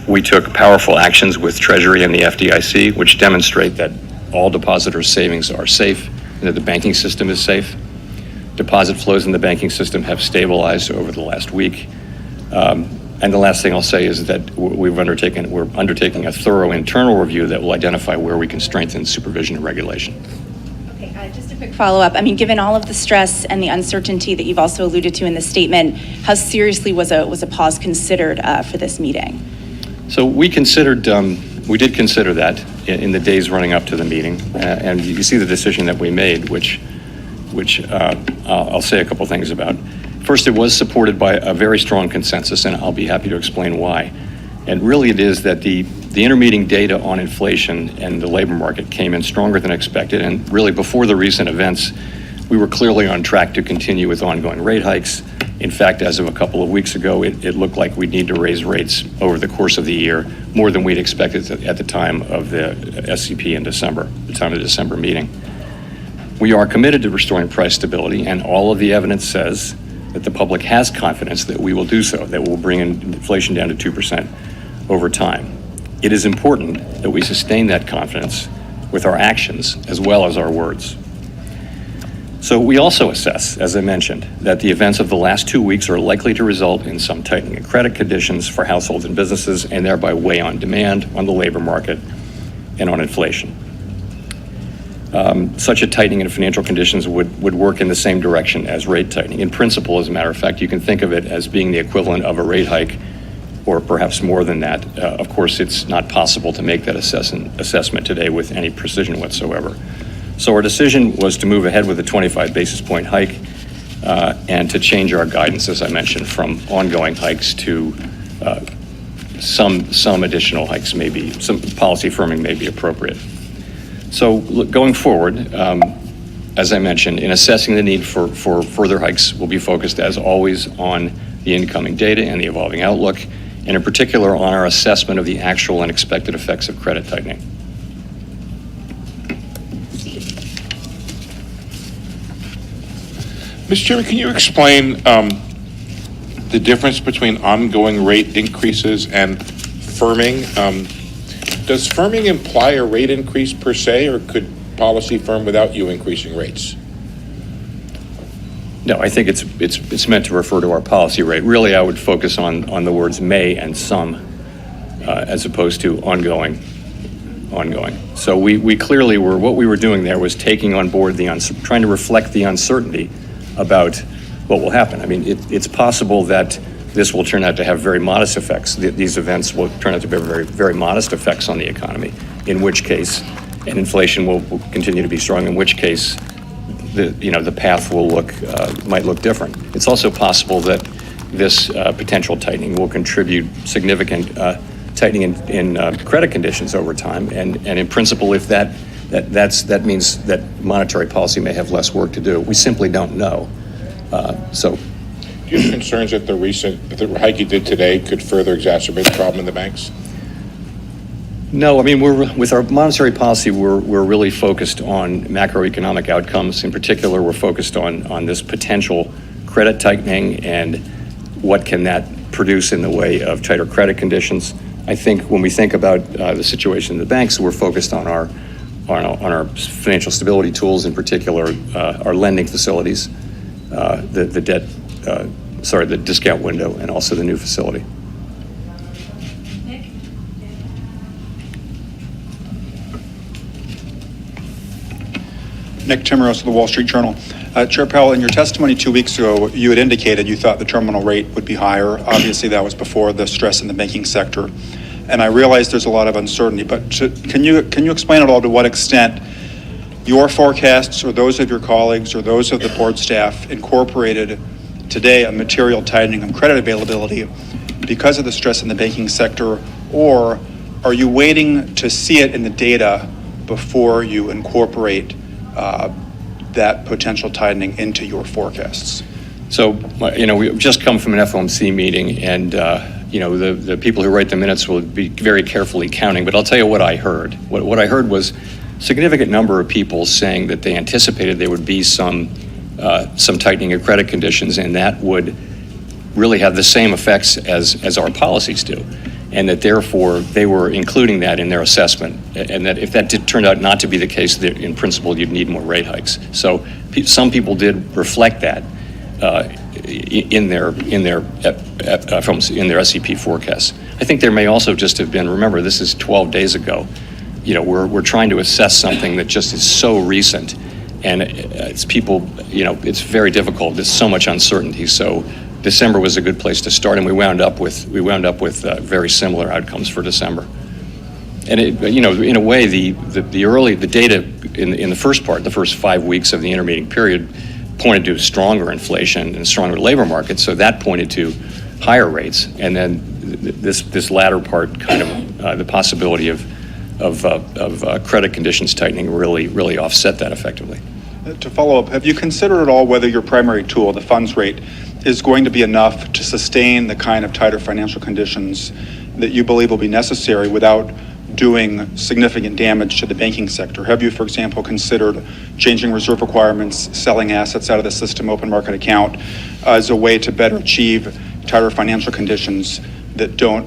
We took powerful actions with Treasury and the FDIC, which demonstrate that all depositors' savings are safe and that the banking system is safe. Deposit flows in the banking system have stabilized over the last week. And the last thing I'll say is that we're undertaking a thorough internal review that will identify where we can strengthen supervision and regulation. Okay, just a quick follow-up. I mean, given all of the stress and the uncertainty that you've also alluded to in the statement, how seriously was a pause considered for this meeting? So we did consider that in the days running up to the meeting, and you see the decision that we made, which I'll say a couple things about. First, it was supported by a very strong consensus, and I'll be happy to explain why. And really it is that the intermeeting data on inflation and the labor market came in stronger than expected, and really before the recent events, we were clearly on track to continue with ongoing rate hikes. In fact, as of a couple of weeks ago, it looked like we'd need to raise rates over the course of the year, more than we'd expected at the time of the SCP in December, the time of the December meeting. We are committed to restoring price stability, and all of the evidence says that the public has confidence that we will do so, that we'll bring inflation down to 2% over time. It is important that we sustain that confidence with our actions as well as our words. So we also assess, as I mentioned, that the events of the last 2 weeks are likely to result in some tightening of credit conditions for households and businesses, and thereby weigh on demand, on the labor market, and on inflation. Such a tightening in financial conditions would work in the same direction as rate tightening. In principle, as a matter of fact, you can think of it as being the equivalent of a rate hike, or perhaps more than that. Of course, it's not possible to make that assessment today with any precision whatsoever. So our decision was to move ahead with a 25 basis point hike and to change our guidance, as I mentioned, from ongoing hikes to some additional hikes, maybe some policy firming may be appropriate. So going forward, as I mentioned, in assessing the need for further hikes, we'll be focused, as always, on the incoming data and the evolving outlook, and in particular on our assessment of the actual and expected effects of credit tightening. Mr. Chairman, can you explain the difference between ongoing rate increases and firming? Does firming imply a rate increase per se, or could policy firm without you increasing rates? No, I think it's meant to refer to our policy rate. Really, I would focus on the words may and some, as opposed to ongoing. So we clearly were, what we were doing there was taking on board trying to reflect the uncertainty about what will happen. I mean, it's possible that this will turn out to have very modest effects. These events will turn out to be very, very modest effects on the economy, in which case, and inflation will continue to be strong, in which case, the path might look different. It's also possible that this potential tightening will contribute significant tightening in credit conditions over time, and in principle, if that means that monetary policy may have less work to do. We simply don't know. Do you have concerns that the hike you did today could further exacerbate the problem in the banks? No, I mean, with our monetary policy, we're really focused on macroeconomic outcomes. In particular, we're focused on this potential credit tightening and what can that produce in the way of tighter credit conditions. I think when we think about the situation in the banks, we're focused on our financial stability tools, in particular our lending facilities, the discount window, and also the new facility. Nick Timmeros of the Wall Street Journal. Chair Powell, in your testimony 2 weeks ago, you had indicated you thought the terminal rate would be higher. Obviously, that was before the stress in the banking sector. And I realize there's a lot of uncertainty, but can you explain at all to what extent your forecasts or those of your colleagues or those of the board staff incorporated today a material tightening of credit availability because of the stress in the banking sector, or are you waiting to see it in the data before you incorporate that potential tightening into your forecasts? So, we've just come from an FOMC meeting, and the people who write the minutes will be very carefully counting, but I'll tell you what I heard. What I heard was significant number of people saying that they anticipated there would be some tightening of credit conditions, and that would really have the same effects as our policies do, and that therefore they were including that in their assessment, and that if that turned out not to be the case, that in principle you'd need more rate hikes. So some people did reflect that in their SEP forecasts. I think there may also just have been, remember, this is 12 days ago. We're trying to assess something that just is so recent, and it's people, it's very difficult. There's so much uncertainty. So December was a good place to start, and we wound up with very similar outcomes for December. And in a way, the data in the first part, the first 5 weeks of the intermeeting period, pointed to stronger inflation and stronger labor market. So that pointed to higher rates, and then this latter part, kind of the possibility of credit conditions tightening, really offset that effectively. To follow up, have you considered at all whether your primary tool, the funds rate, is going to be enough to sustain the kind of tighter financial conditions that you believe will be necessary without doing significant damage to the banking sector? Have you, for example, considered changing reserve requirements, selling assets out of the system, open market account, as a way to better achieve tighter financial conditions that don't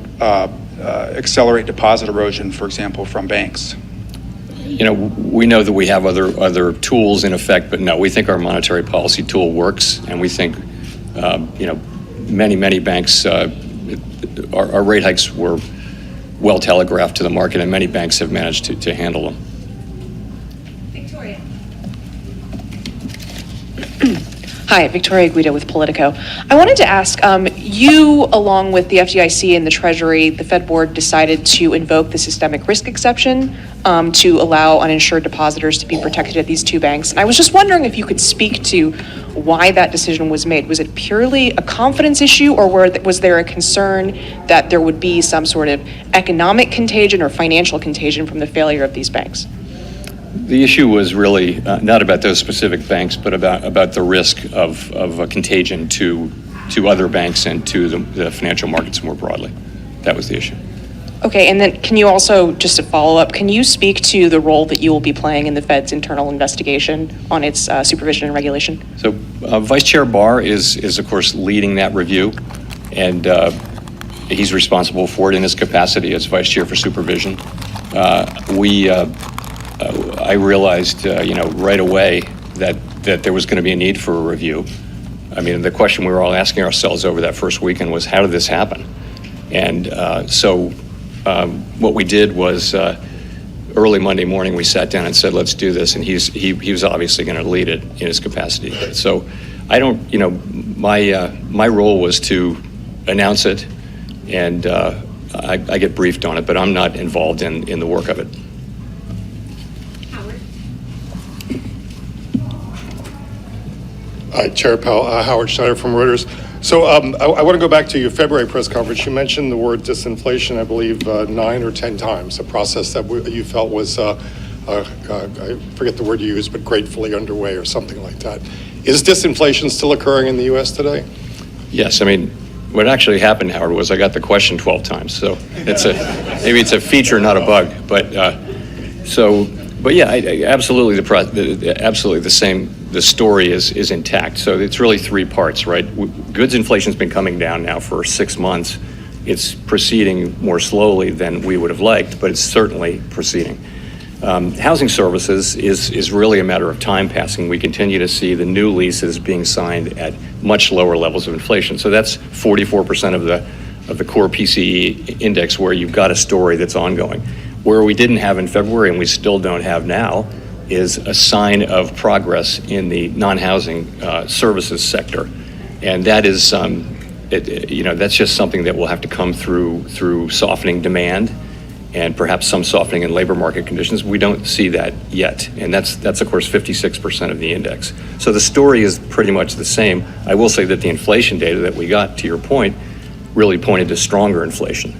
accelerate deposit erosion, for example, from banks? We know that we have other tools in effect, but no, we think our monetary policy tool works, and we think, many banks, our rate hikes were well telegraphed to the market, and many banks have managed to handle them. Victoria. Hi, Victoria Guida with Politico. I wanted to ask, you, along with the FDIC and the Treasury, the Fed Board decided to invoke the systemic risk exception to allow uninsured depositors to be protected at these two banks. And I was just wondering if you could speak to why that decision was made. Was it purely a confidence issue, or was there a concern that there would be some sort of economic contagion or financial contagion from the failure of these banks? The issue was really not about those specific banks, but about the risk of a contagion to other banks and to the financial markets more broadly. That was the issue. Okay, and then can you also, just to follow up, can you speak to the role that you will be playing in the Fed's internal investigation on its supervision and regulation? So Vice Chair Barr is of course leading that review, and he's responsible for it in his capacity as Vice Chair for Supervision. I realized, right away that there was going to be a need for a review. I mean, the question we were all asking ourselves over that first weekend was, how did this happen? And so what we did was early Monday morning, we sat down and said, let's do this. And he was obviously going to lead it in his capacity. So I don't, my role was to announce it, and I get briefed on it, but I'm not involved in the work of it. Hi, Chair Powell, Howard Schneider from Reuters. So I want to go back to your February press conference. You mentioned the word disinflation, I believe, 9 or 10 times, a process that you felt was, I forget the word you used, but gratefully underway or something like that. Is disinflation still occurring in the U.S. today? Yes, I mean, what actually happened, Howard, was I got the question 12 times. So maybe it's a feature, not a bug. But yeah, absolutely the same. The story is intact. So it's really three parts, right? Goods inflation's been coming down now for 6 months. It's proceeding more slowly than we would have liked, but it's certainly proceeding. Housing services is really a matter of time passing. We continue to see the new leases being signed at much lower levels of inflation. So that's 44% of the core PCE index, where you've got a story that's ongoing. Where we didn't have in February, and we still don't have now, is a sign of progress in the non-housing services sector, and that is, that's just something that will have to come through softening demand, and perhaps some softening in labor market conditions. We don't see that yet, and that's of course 56% of the index. So the story is pretty much the same. I will say that the inflation data that we got, to your point, really pointed to stronger inflation.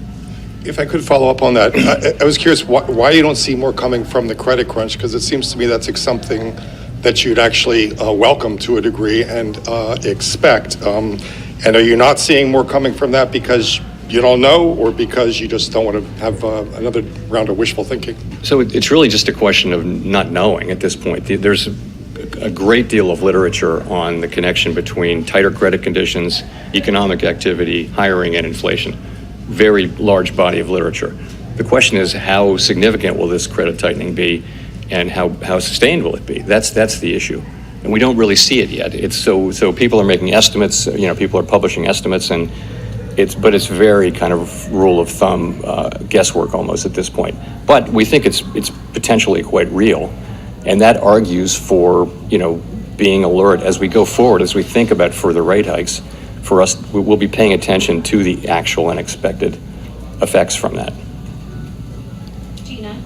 If I could follow up on that, I was curious why you don't see more coming from the credit crunch, because it seems to me that's something that you'd actually welcome to a degree and expect. And are you not seeing more coming from that because you don't know, or because you just don't want to have another round of wishful thinking? So it's really just a question of not knowing at this point. There's a great deal of literature on the connection between tighter credit conditions, economic activity, hiring, and inflation. Very large body of literature. The question is, how significant will this credit tightening be, and how sustained will it be? That's the issue. And we don't really see it yet. It's so people are making estimates, people are publishing estimates, and it's very kind of rule of thumb, guesswork almost at this point. But we think it's potentially quite real, and that argues for, being alert as we go forward, as we think about further rate hikes. For us, we'll be paying attention to the actual and expected effects from that. Gina?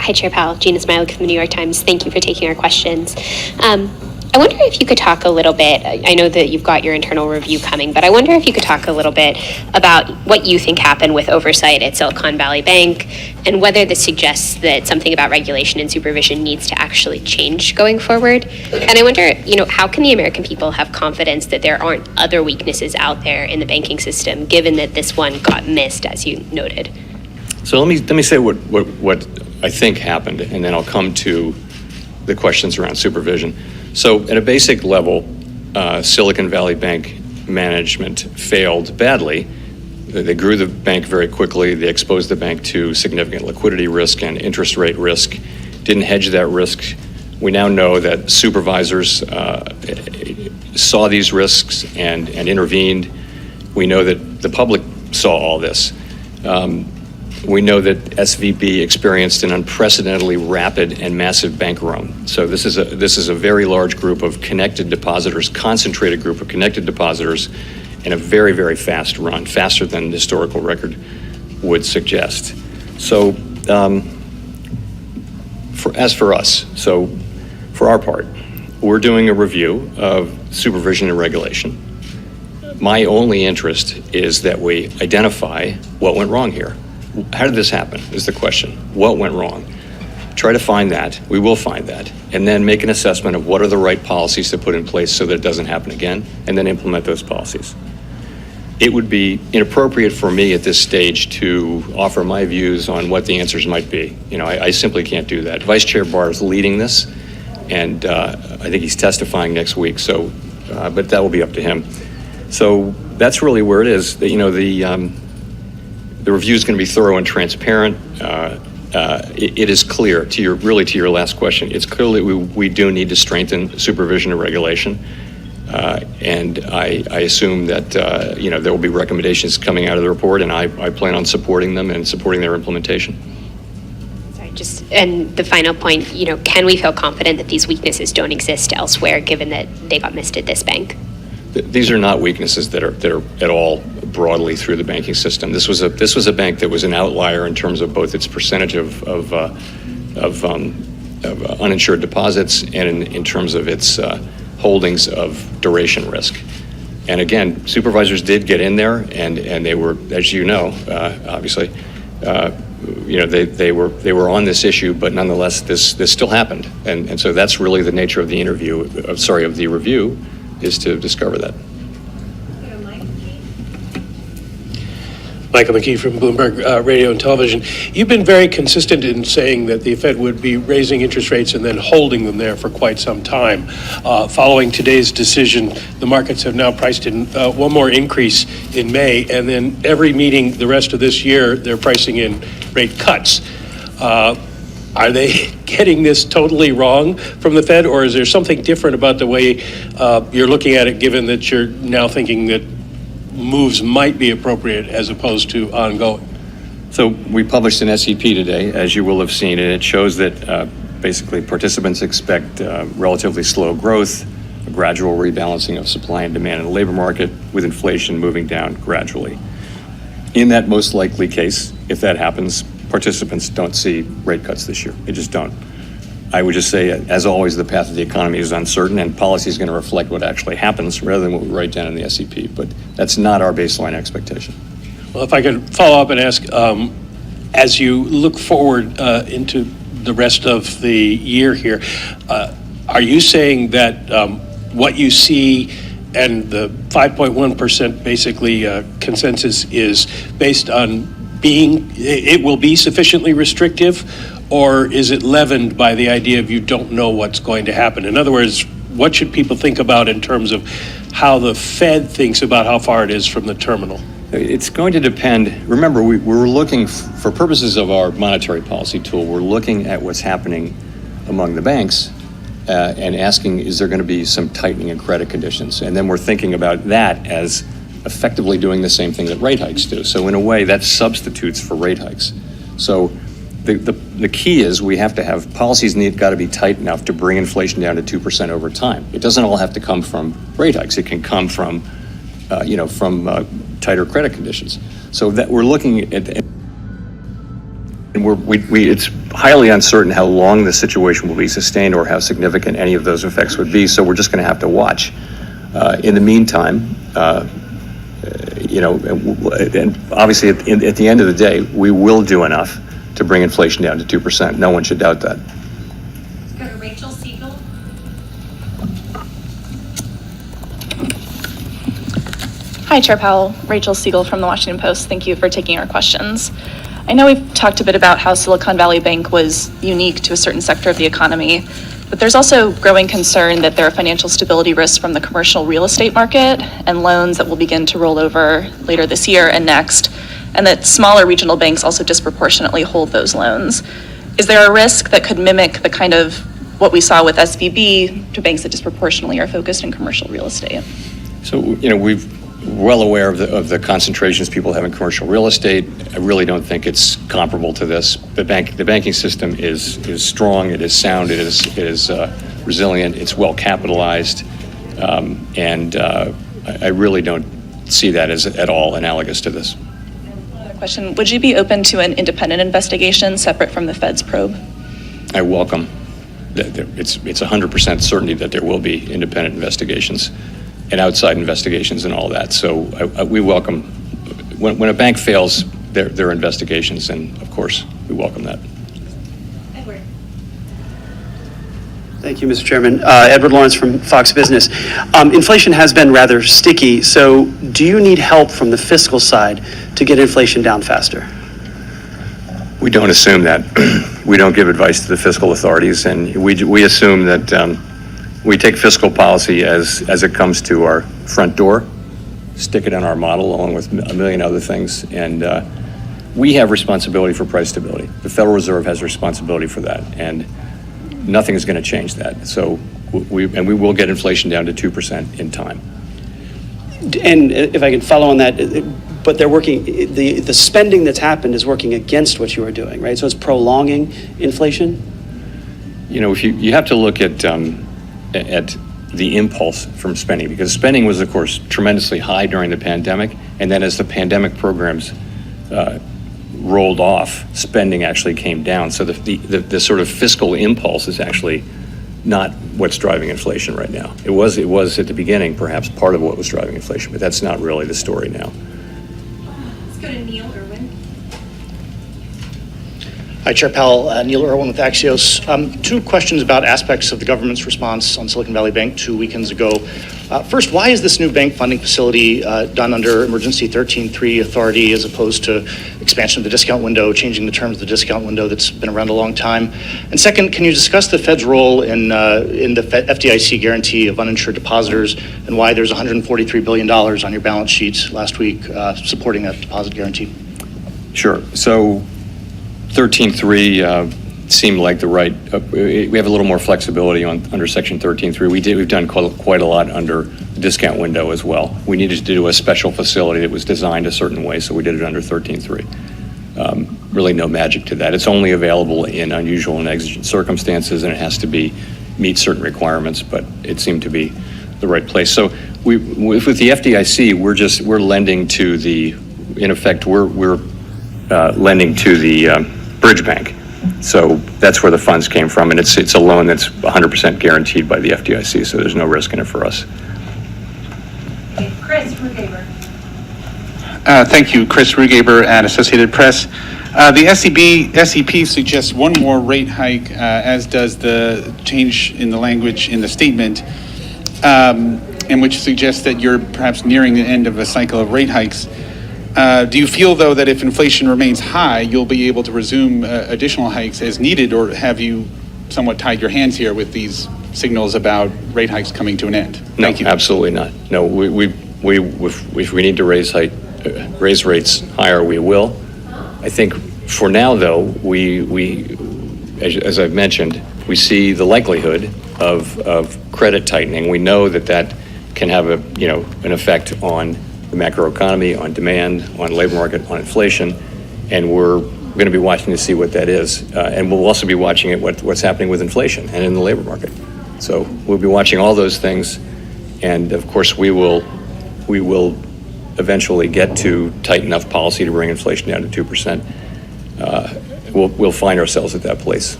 Hi, Chair Powell. Gina Smilek from the New York Times. Thank you for taking our questions. I wonder if you could talk a little bit, I know that you've got your internal review coming, but I wonder if you could talk a little bit about what you think happened with oversight at Silicon Valley Bank and whether this suggests that something about regulation and supervision needs to actually change going forward. And I wonder, how can the American people have confidence that there aren't other weaknesses out there in the banking system, given that this one got missed, as you noted? So let me say what I think happened, and then I'll come to the questions around supervision. So at a basic level, Silicon Valley Bank management failed badly. They grew the bank very quickly. They exposed the bank to significant liquidity risk and interest rate risk, didn't hedge that risk. We now know that supervisors saw these risks and intervened. We know that the public saw all this. We know that SVB experienced an unprecedentedly rapid and massive bank run. So this is a very large group of connected depositors, concentrated group of connected depositors, and a very, very fast run, faster than the historical record would suggest. So for us, for our part, we're doing a review of supervision and regulation. My only interest is that we identify what went wrong here. How did this happen is the question. What went wrong? Try to find that. We will find that. And then make an assessment of what are the right policies to put in place so that it doesn't happen again, and then implement those policies. It would be inappropriate for me at this stage to offer my views on what the answers might be. I simply can't do that. Vice Chair Barr is leading this, and I think he's testifying next week, but that will be up to him. So that's really where it is. The review is going to be thorough and transparent. It is clear, to your last question, it's clear that we do need to strengthen supervision and regulation. And I assume that, there will be recommendations coming out of the report, and I plan on supporting them and supporting their implementation. Sorry, and the final point, can we feel confident that these weaknesses don't exist elsewhere, given that they got missed at this bank? These are not weaknesses that are at all broadly through the banking system. This was a bank that was an outlier in terms of both its percentage of uninsured deposits and in terms of its holdings of duration risk. And again, supervisors did get in there, and they were, as you know, obviously, they were on this issue, but nonetheless, this still happened. And so that's really the nature of the review, is to discover that. Michael McKee from Bloomberg Radio and Television. You've been very consistent in saying that the Fed would be raising interest rates and then holding them there for quite some time. Following today's decision, the markets have now priced in one more increase in May, and then every meeting the rest of this year, they're pricing in rate cuts. Are they getting this totally wrong from the Fed, or is there something different about the way you're looking at it, given that you're now thinking that moves might be appropriate as opposed to ongoing? So we published an SEP today, as you will have seen, and it shows that basically participants expect relatively slow growth, a gradual rebalancing of supply and demand in the labor market, with inflation moving down gradually. In that most likely case, if that happens, participants don't see rate cuts this year. They just don't. I would just say, as always, the path of the economy is uncertain, and policy is going to reflect what actually happens rather than what we write down in the SEP. But that's not our baseline expectation. Well, if I could follow up and ask, as you look forward into the rest of the year here, are you saying that what you see and the 5.1% basically consensus is based on it will be sufficiently restrictive, or is it leavened by the idea of you don't know what's going to happen? In other words, what should people think about in terms of how the Fed thinks about how far it is from the terminal? It's going to depend. Remember, we're looking, for purposes of our monetary policy tool, we're looking at what's happening among the banks and asking, is there going to be some tightening in credit conditions? And then we're thinking about that as effectively doing the same thing that rate hikes do. So in a way, that substitutes for rate hikes. So the key is we have to have policies got to be tight enough to bring inflation down to 2% over time. It doesn't all have to come from rate hikes. It can come from, tighter credit conditions. So that we're looking at, and it's highly uncertain how long the situation will be sustained or how significant any of those effects would be. So we're just going to have to watch. In the meantime, and obviously at the end of the day, we will do enough to bring inflation down to 2%. No one should doubt that. Let's go to Rachel Siegel. Hi, Chair Powell. Rachel Siegel from the Washington Post. Thank you for taking our questions. I know we've talked a bit about how Silicon Valley Bank was unique to a certain sector of the economy, but there's also growing concern that there are financial stability risks from the commercial real estate market and loans that will begin to roll over later this year and next, and that smaller regional banks also disproportionately hold those loans. Is there a risk that could mimic the kind of what we saw with SVB to banks that disproportionately are focused in commercial real estate? So, we're well aware of the concentrations people have in commercial real estate. I really don't think it's comparable to this. The banking system is strong, it is sound, it is resilient, it's well capitalized, and I really don't see that as at all analogous to this. Another question, would you be open to an independent investigation separate from the Fed's probe? I welcome that. It's 100% certainty that there will be independent investigations and outside investigations and all that. So we welcome, when a bank fails, there are investigations, and of course, we welcome that. Edward. Thank you, Mr. Chairman. Edward Lawrence from Fox Business. Inflation has been rather sticky, so do you need help from the fiscal side to get inflation down faster? We don't assume that. We don't give advice to the fiscal authorities, and we assume that we take fiscal policy as it comes to our front door, stick it in our model along with a million other things, and we have responsibility for price stability. The Federal Reserve has responsibility for that, and nothing is going to change that. So we will get inflation down to 2% in time. And if I can follow on that, but they're working, the spending that's happened is working against what you are doing, right? So it's prolonging inflation? If you have to look at the impulse from spending, because spending was, of course, tremendously high during the pandemic, and then as the pandemic programs rolled off, spending actually came down. So the sort of fiscal impulse is actually not what's driving inflation right now. It was at the beginning, perhaps part of what was driving inflation, but that's not really the story now. Let's go to Neil Irwin. Hi, Chair Powell. Neil Irwin with Axios. Two questions about aspects of the government's response on Silicon Valley Bank 2 weekends ago. First, why is this new bank funding facility done under Emergency 13.3 authority as opposed to expansion of the discount window, changing the terms of the discount window that's been around a long time? And second, can you discuss the Fed's role in the FDIC guarantee of uninsured depositors and why there's $143 billion on your balance sheet last week supporting that deposit guarantee? Sure. So 13.3 seemed like the right, we have a little more flexibility under Section 13.3. We've done quite a lot under the discount window as well. We needed to do a special facility that was designed a certain way, so we did it under 13.3. Really no magic to that. It's only available in unusual and exigent circumstances, and it has to meet certain requirements, but it seemed to be the right place. So with the FDIC, we're lending to in effect, we're lending to the bridge bank. So that's where the funds came from, and it's a loan that's 100% guaranteed by the FDIC, so there's no risk in it for us. Okay, Chris Rugaber. Thank you, Chris Rugaber at Associated Press. The SEP suggests one more rate hike, as does the change in the language in the statement, in which suggests that you're perhaps nearing the end of a cycle of rate hikes. Do you feel, though, that if inflation remains high, you'll be able to resume additional hikes as needed, or have you somewhat tied your hands here with these signals about rate hikes coming to an end? Thank you. Absolutely not. No, if we need to raise rates higher, we will. I think for now, though, as I've mentioned, we see the likelihood of credit tightening. We know that can have an effect on the macroeconomy, on demand, on labor market, on inflation, and we're going to be watching to see what that is. And we'll also be watching what's happening with inflation and in the labor market. So we'll be watching all those things, and of course we will eventually get to tight enough policy to bring inflation down to 2%. We'll find ourselves at that place.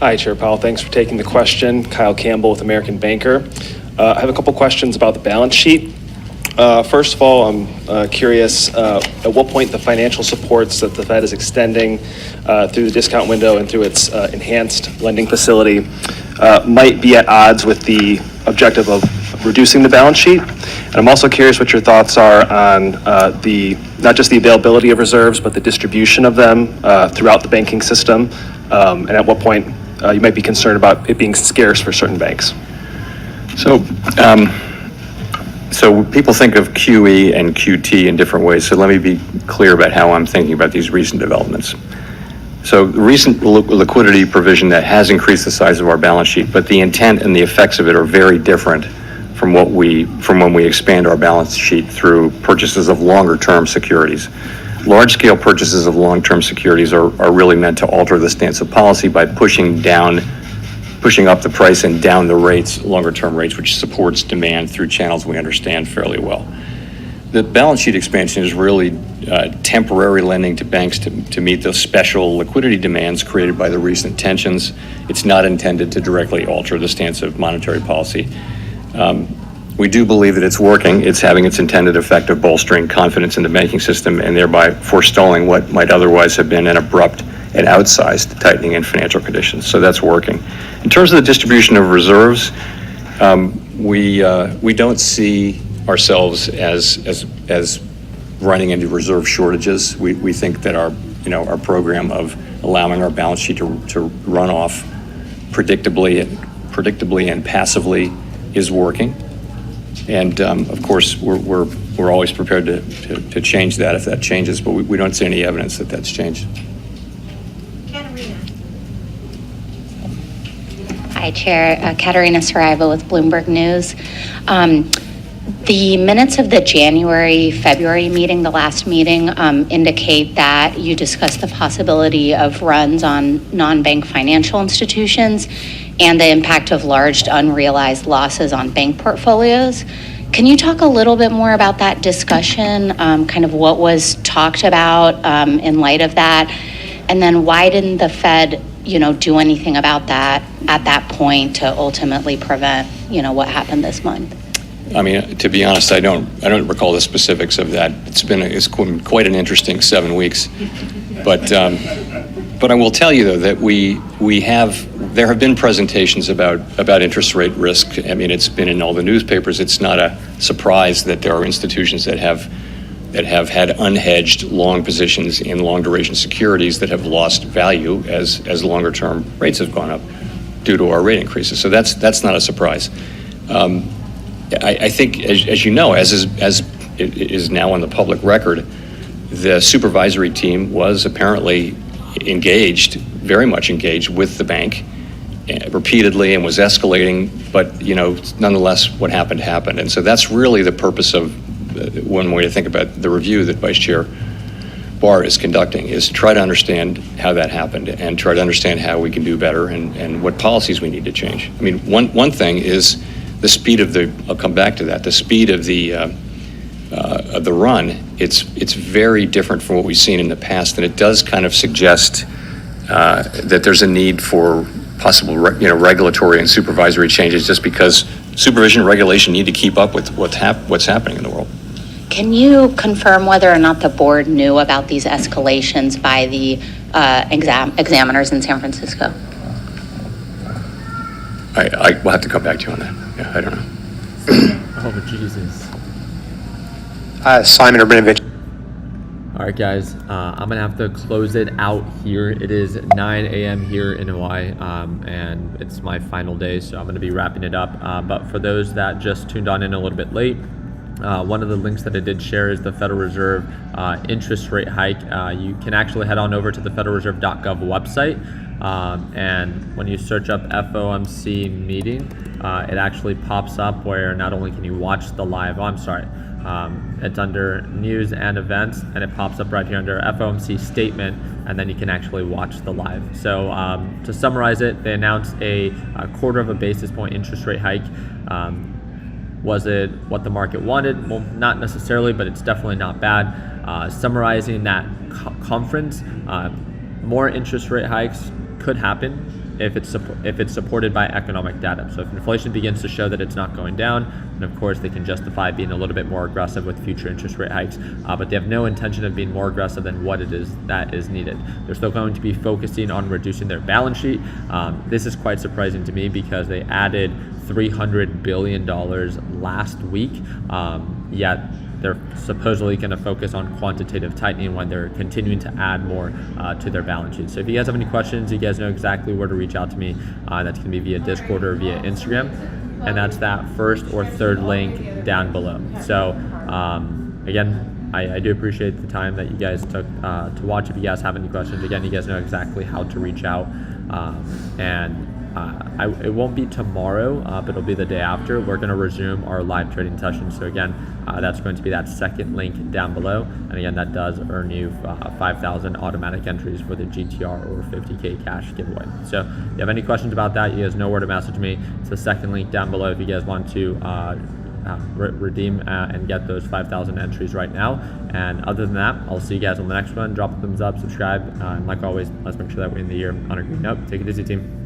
Hi, Chair Powell. Thanks for taking the question. Kyle Campbell with American Banker. I have a couple questions about the balance sheet. First of all, I'm curious at what point the financial supports that the Fed is extending through the discount window and through its enhanced lending facility might be at odds with the objective of reducing the balance sheet. And I'm also curious what your thoughts are on not just the availability of reserves, but the distribution of them throughout the banking system, and at what point you might be concerned about it being scarce for certain banks. So people think of QE and QT in different ways, so let me be clear about how I'm thinking about these recent developments. So the recent liquidity provision that has increased the size of our balance sheet, but the intent and the effects of it are very different from when we expand our balance sheet through purchases of longer-term securities. Large-scale purchases of long-term securities are really meant to alter the stance of policy by pushing up the price and down the rates, longer-term rates, which supports demand through channels we understand fairly well. The balance sheet expansion is really temporary lending to banks to meet those special liquidity demands created by the recent tensions. It's not intended to directly alter the stance of monetary policy. We do believe that it's working. It's having its intended effect of bolstering confidence in the banking system and thereby forestalling what might otherwise have been an abrupt and outsized tightening in financial conditions. So that's working. In terms of the distribution of reserves, we don't see ourselves as running into reserve shortages. We think that our program of allowing our balance sheet to run off predictably and passively is working. And of course, we're always prepared to change that if that changes, but we don't see any evidence that that's changed. Hi, Chair. Katerina Saraiva with Bloomberg News. The minutes of the January-February meeting, the last meeting, indicate that you discussed the possibility of runs on non-bank financial institutions and the impact of large unrealized losses on bank portfolios. Can you talk a little bit more about that discussion, kind of what was talked about in light of that? And then why didn't the Fed do anything about that at that point to ultimately prevent, what happened this month? I mean, to be honest, I don't recall the specifics of that. It's quite an interesting 7 weeks, but I will tell you though that there have been presentations about interest rate risk. I mean, it's been in all the newspapers. It's not a surprise that there are institutions that have had unhedged long positions in long duration securities that have lost value as longer term rates have gone up due to our rate increases. So that's not a surprise. I think, as you know, as it is now on the public record, the supervisory team was apparently very much engaged with the bank repeatedly and was escalating, but nonetheless what happened. And so that's really the purpose of one way to think about the review that Vice Chair Barr is conducting, is to try to understand how that happened and try to understand how we can do better and what policies we need to change. I mean, one thing is the speed of I'll come back to that, the speed of the run. It's very different from what we've seen in the past, and it does kind of suggest that there's a need for possible regulatory and supervisory changes, just because supervision and regulation need to keep up with what's happening in the world. Can you confirm whether or not the board knew about these escalations by the examiners in San Francisco? I will have to come back to you on that. Yeah, I don't know. Oh, Jesus. Simon Urbanovich. All right, guys, I'm gonna have to close it out here. It is 9 a.m. here in Hawaii, and it's my final day, so I'm gonna be wrapping it up. But for those that just tuned on in a little bit late, One of the links that I did share is the Federal Reserve interest rate hike. You can actually head on over to the federalreserve.gov website, and when you search up FOMC meeting, it actually pops up where not only can you watch the live, it's under news and events, and it pops up right here under FOMC statement, and then you can actually watch the live. So to summarize it, they announced a 1/4 basis point interest rate hike. Was it what the market wanted? Well, not necessarily, but it's definitely not bad. Summarizing that conference, more interest rate hikes could happen if it's supported by economic data. So if inflation begins to show that it's not going down, then of course they can justify being a little bit more aggressive with future interest rate hikes. But they have no intention of being more aggressive than what it is that is needed. They're still going to be focusing on reducing their balance sheet. This is quite surprising to me because they added $300 billion last week, yet they're supposedly going to focus on quantitative tightening when they're continuing to add more to their balance sheet. So if you guys have any questions, you guys know exactly where to reach out to me. That's going to be via Discord or via Instagram, and that's that first or third link down below. So again, I do appreciate the time that you guys took to watch. If you guys have any questions, again, you guys know exactly how to reach out, it won't be tomorrow, but it'll be the day after. We're going to resume our live trading session. So again, that's going to be that second link down below. And again, that does earn you 5,000 automatic entries for the GTR or 50K cash giveaway. So if you have any questions about that, you guys know where to message me. It's the second link down below if you guys want to redeem and get those 5,000 entries right now. And other than that, I'll see you guys on the next one. Drop a thumbs up, subscribe, and like always, let's make sure that we end the year on a green note. Take it easy, team.